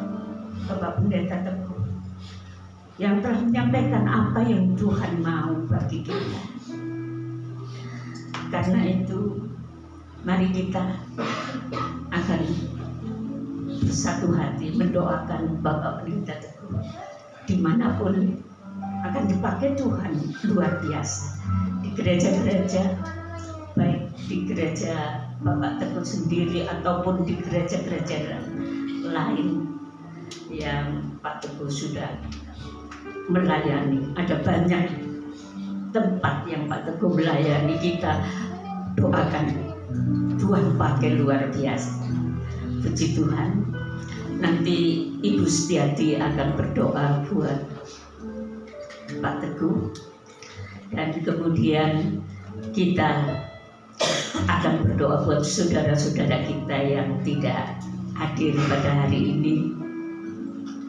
Bapak Pendeta Teguh yang telah menyampaikan apa yang Tuhan mau bagi kita. Karena itu, mari kita akan bersatu hati mendoakan Bapak Pendeta Teguh dimanapun akan dipakai Tuhan luar biasa. Di gereja-gereja, baik di gereja Bapak Teguh sendiri ataupun di gereja-gereja lain yang Pak Teguh sudah melayani. Ada banyak tempat yang Pak Teguh melayani. Kita doakan Tuhan pakai luar biasa. Puji Tuhan. Nanti Ibu Setiati akan berdoa buat Pak Teguh, dan kemudian kita akan berdoa buat saudara-saudara kita yang tidak hadir pada hari ini.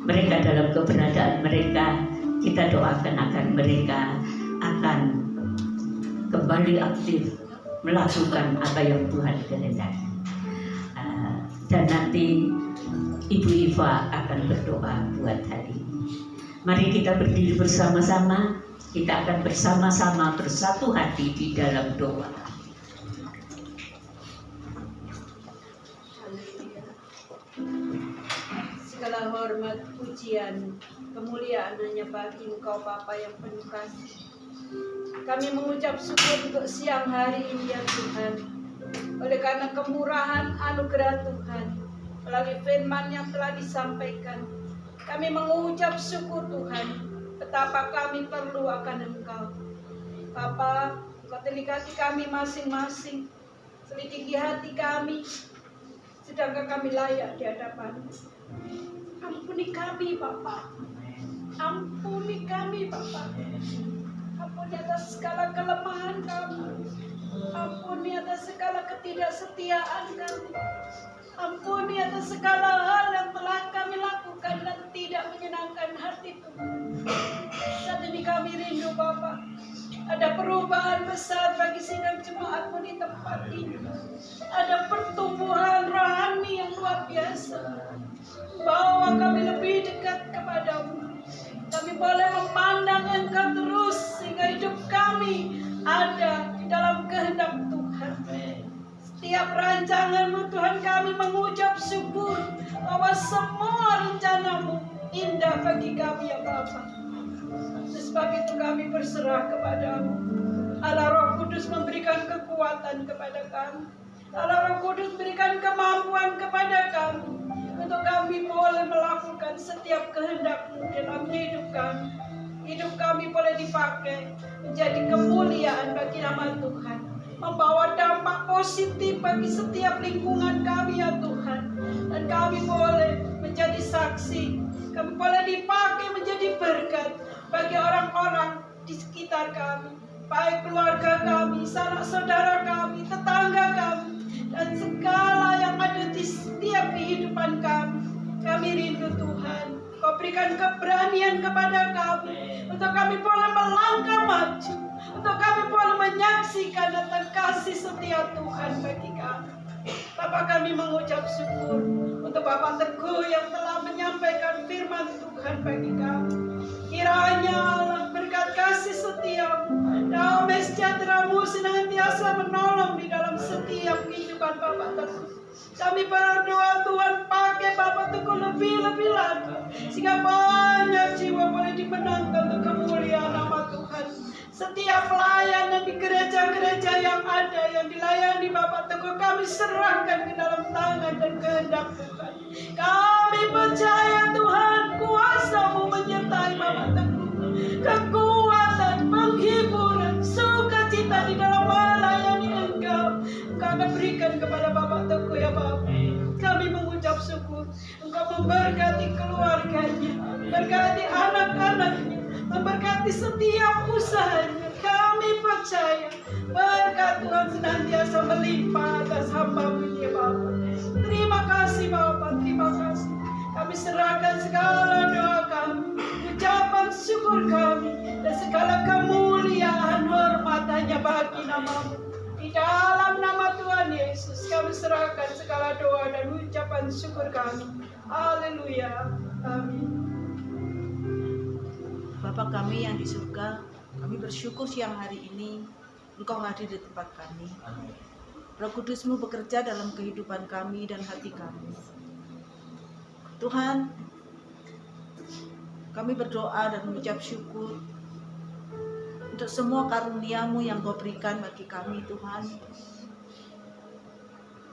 Mereka dalam keberadaan mereka, kita doakan akan mereka akan kembali aktif melakukan apa yang Tuhan kehendaki. Dan nanti Ibu Iva akan berdoa buat hari ini. Mari kita berdiri bersama-sama. Kita akan bersama-sama bersatu hati di dalam doa. Segala hormat, pujian, kemuliaan hanya bagi Engkau Bapa yang penuh kasih. Kami mengucap syukur untuk siang hari ini ya Tuhan. Oleh karena kemurahan anugerah Tuhan, melalui firman yang telah disampaikan, kami mengucap syukur Tuhan, betapa kami perlu akan Engkau. Bapa, Engkau teliti kami masing-masing, selidiki hati kami, sedangkan kami layak di hadapan-Mu. Ampuni kami Bapa, ampuni kami Bapa, ampuni atas segala kelemahan kami, ampuni atas segala ketidaksetiaan kami, ampuni atas segala hal yang telah kami lakukan dan tidak menyenangkan hati Tuhan. Saat ini kami rindu Bapa, ada perubahan besar bagi sidang jemaat-Mu di tempat ini. Ada pertumbuhan rohani yang luar biasa. Bawa kami lebih dekat kepadamu. Kami boleh memandang Engkau terus sehingga hidup kami ada di dalam kehendak Tuhan. Setiap rancangan-Mu Tuhan, kami mengucap syukur bahwa semua rencana-Mu indah bagi kami ya Bapa. Sebab itu kami berserah kepadamu. Allah Roh Kudus memberikan kekuatan kepada kami. Allah Roh Kudus berikan kemampuan kepada kami untuk kami boleh melakukan setiap kehendak-Mu dalam hidup kami. Hidup kami boleh dipakai menjadi kemuliaan bagi nama Tuhan, membawa dampak positif bagi setiap lingkungan kami ya Tuhan. Dan kami boleh menjadi saksi, kami boleh dipakai menjadi berkat bagi orang-orang di sekitar kami, baik keluarga kami, sanak saudara kami, tetangga kami, dan segala yang ada di setiap kehidupan kami. Kami rindu Tuhan, Kau berikan keberanian kepada kami, untuk kami boleh melangkah maju, untuk kami boleh menyaksikan datang kasih setia Tuhan bagi kami. Bapak, kami mengucap syukur untuk Bapak Teguh yang telah menyampaikan firman Tuhan bagi kami. Kiranya Allah berkat kasih setia-Mu, damai sejahtera-Mu senantiasa menolong di dalam setiap kehidupan Bapak Teguh. Kami berdoa Tuhan, pakai Bapak Teguh lebih-lebih lagi, sehingga banyak jiwa boleh dimenangkan untuk kemuliaan nama Tuhan. Setiap pelayanan di gereja-gereja yang ada, yang dilayani Bapak Teguh, kami serahkan ke dalam tangan dan kehendak Tuhan. Kami percaya Tuhan, kuasa-Mu menyertai Bapak Teguh. Kekuatan, penghiburan, sukacita di dalam melayani Engkau, Engkau akan berikan kepada Bapak Teguh ya Bapak. Kami mengucap syukur, Engkau memberkati keluarganya, memberkati anak-anaknya, memberkati setiap usahanya. Kami percaya berkat Tuhan senantiasa melimpah atas hamba-Mu ya Bapa. Terima kasih Bapa, terima kasih. Kami serahkan segala doa kami, ucapan syukur kami, dan segala kemuliaan hormat hanya bagi nama-Mu. Di dalam nama Tuhan Yesus kami serahkan segala doa dan ucapan syukur kami. Haleluya. Amin. Bapa kami yang di surga, kami bersyukur siang hari ini Engkau hadir di tempat kami. Roh Kudus-Mu bekerja dalam kehidupan kami dan hati kami. Tuhan, kami berdoa dan mengucap syukur untuk semua karunia-Mu yang Kau berikan bagi kami Tuhan.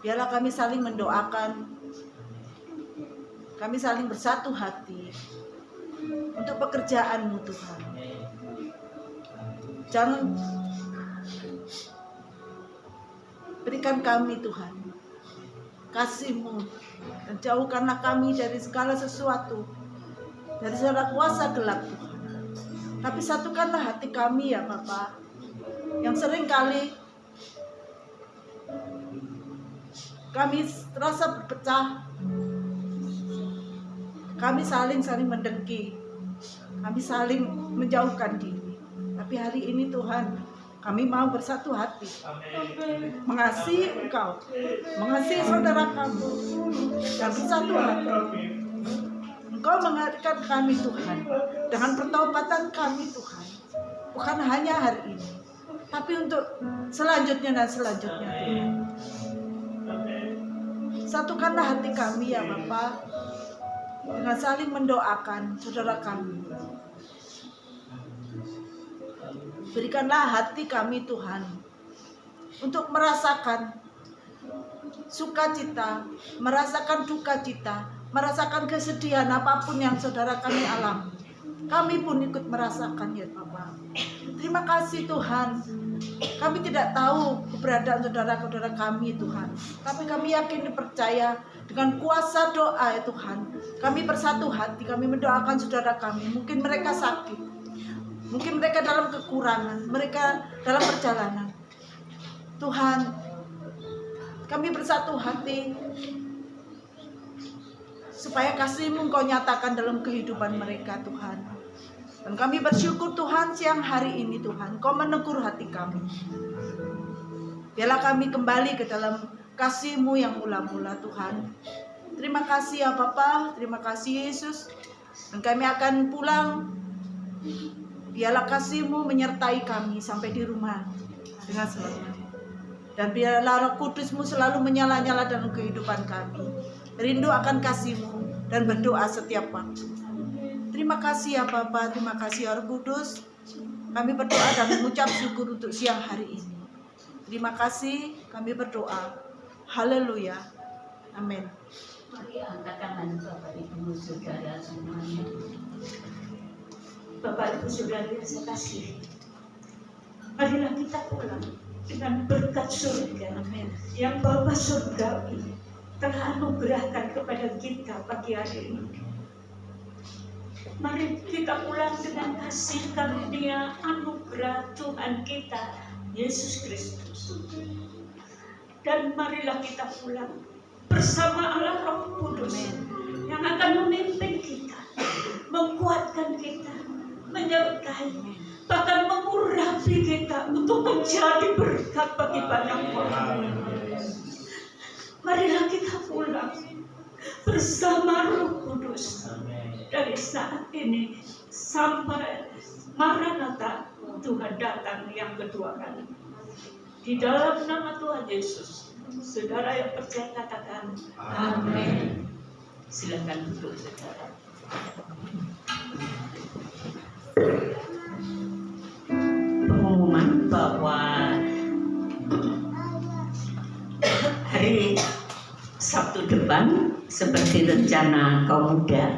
Biarlah kami saling mendoakan, kami saling bersatu hati untuk pekerjaan-Mu Tuhan. Jangan berikan kami Tuhan kasih-Mu, dan jauhkanlah kami dari segala sesuatu, dari segala kuasa gelap Tuhan. Tapi satukanlah hati kami ya Bapa, yang sering kali kami terasa berpecah, kami saling mendengki, kami saling menjauhkan diri. Tapi hari ini Tuhan, Kami mau bersatu hati, mengasihi Engkau, mengasihi saudara kami, dan bersatu hati. Engkau mengingatkan kami Tuhan, dengan pertobatan kami Tuhan, bukan hanya hari ini, tapi untuk selanjutnya dan selanjutnya Tuhan. Satukanlah hati kami ya Bapa, dengan saling mendoakan saudara kami. Berikanlah hati kami Tuhan untuk merasakan sukacita, merasakan duka cita, merasakan kesedihan apapun yang saudara kami alami. Kami pun ikut merasakan ya Bapa. Terima kasih Tuhan. Kami tidak tahu keberadaan saudara-saudara kami Tuhan, tapi kami yakin dan percaya dengan kuasa doa ya Tuhan. Kami bersatu hati, kami mendoakan saudara kami. Mungkin mereka sakit, mungkin mereka dalam kekurangan, mereka dalam perjalanan. Tuhan, kami bersatu hati supaya kasih-Mu Engkau nyatakan dalam kehidupan mereka Tuhan. Dan kami bersyukur Tuhan siang hari ini Tuhan, Kau menegur hati kami. Biarlah kami kembali ke dalam kasih-Mu yang mula-mula Tuhan. Terima kasih ya Bapa, terima kasih Yesus. Dan kami akan pulang. Biarlah kasih-Mu menyertai kami sampai di rumah dengan selamat. Dan biarlah Roh Kudus-Mu selalu menyala-nyala dalam kehidupan kami. Rindu akan kasih-Mu dan berdoa setiap waktu. Terima kasih ya Bapa, terima kasih ya Roh Kudus. Kami berdoa dan mengucap syukur untuk siang hari ini. Terima kasih, kami berdoa. Haleluya. Amin. Mari angkat tangan Bapak Ibu Saudara semuanya. Bapak Ibu Saudara yang saya kasih, marilah kita pulang dengan berkat surga. Amin. Yang Bapa surgawi telah anugerahkan kepada kita pagi hari ini. Mari kita pulang dengan kasih karunia anugerah Tuhan kita Yesus Kristus. Dan marilah kita pulang bersama Allah Roh Kudus yang akan memimpin kita, menguatkan kita, menyertai, bahkan mengurapi kita untuk menjadi berkat bagi banyak orang. Marilah kita pulang bersama Roh Kudus dari saat ini sampai Maranatha, Tuhan datang yang kedua kali. Di dalam nama Tuhan Yesus, saudara yang percaya katakan amin. Silakan duduk saudara. Pengumuman bahwa hari Sabtu depan seperti rencana kaum muda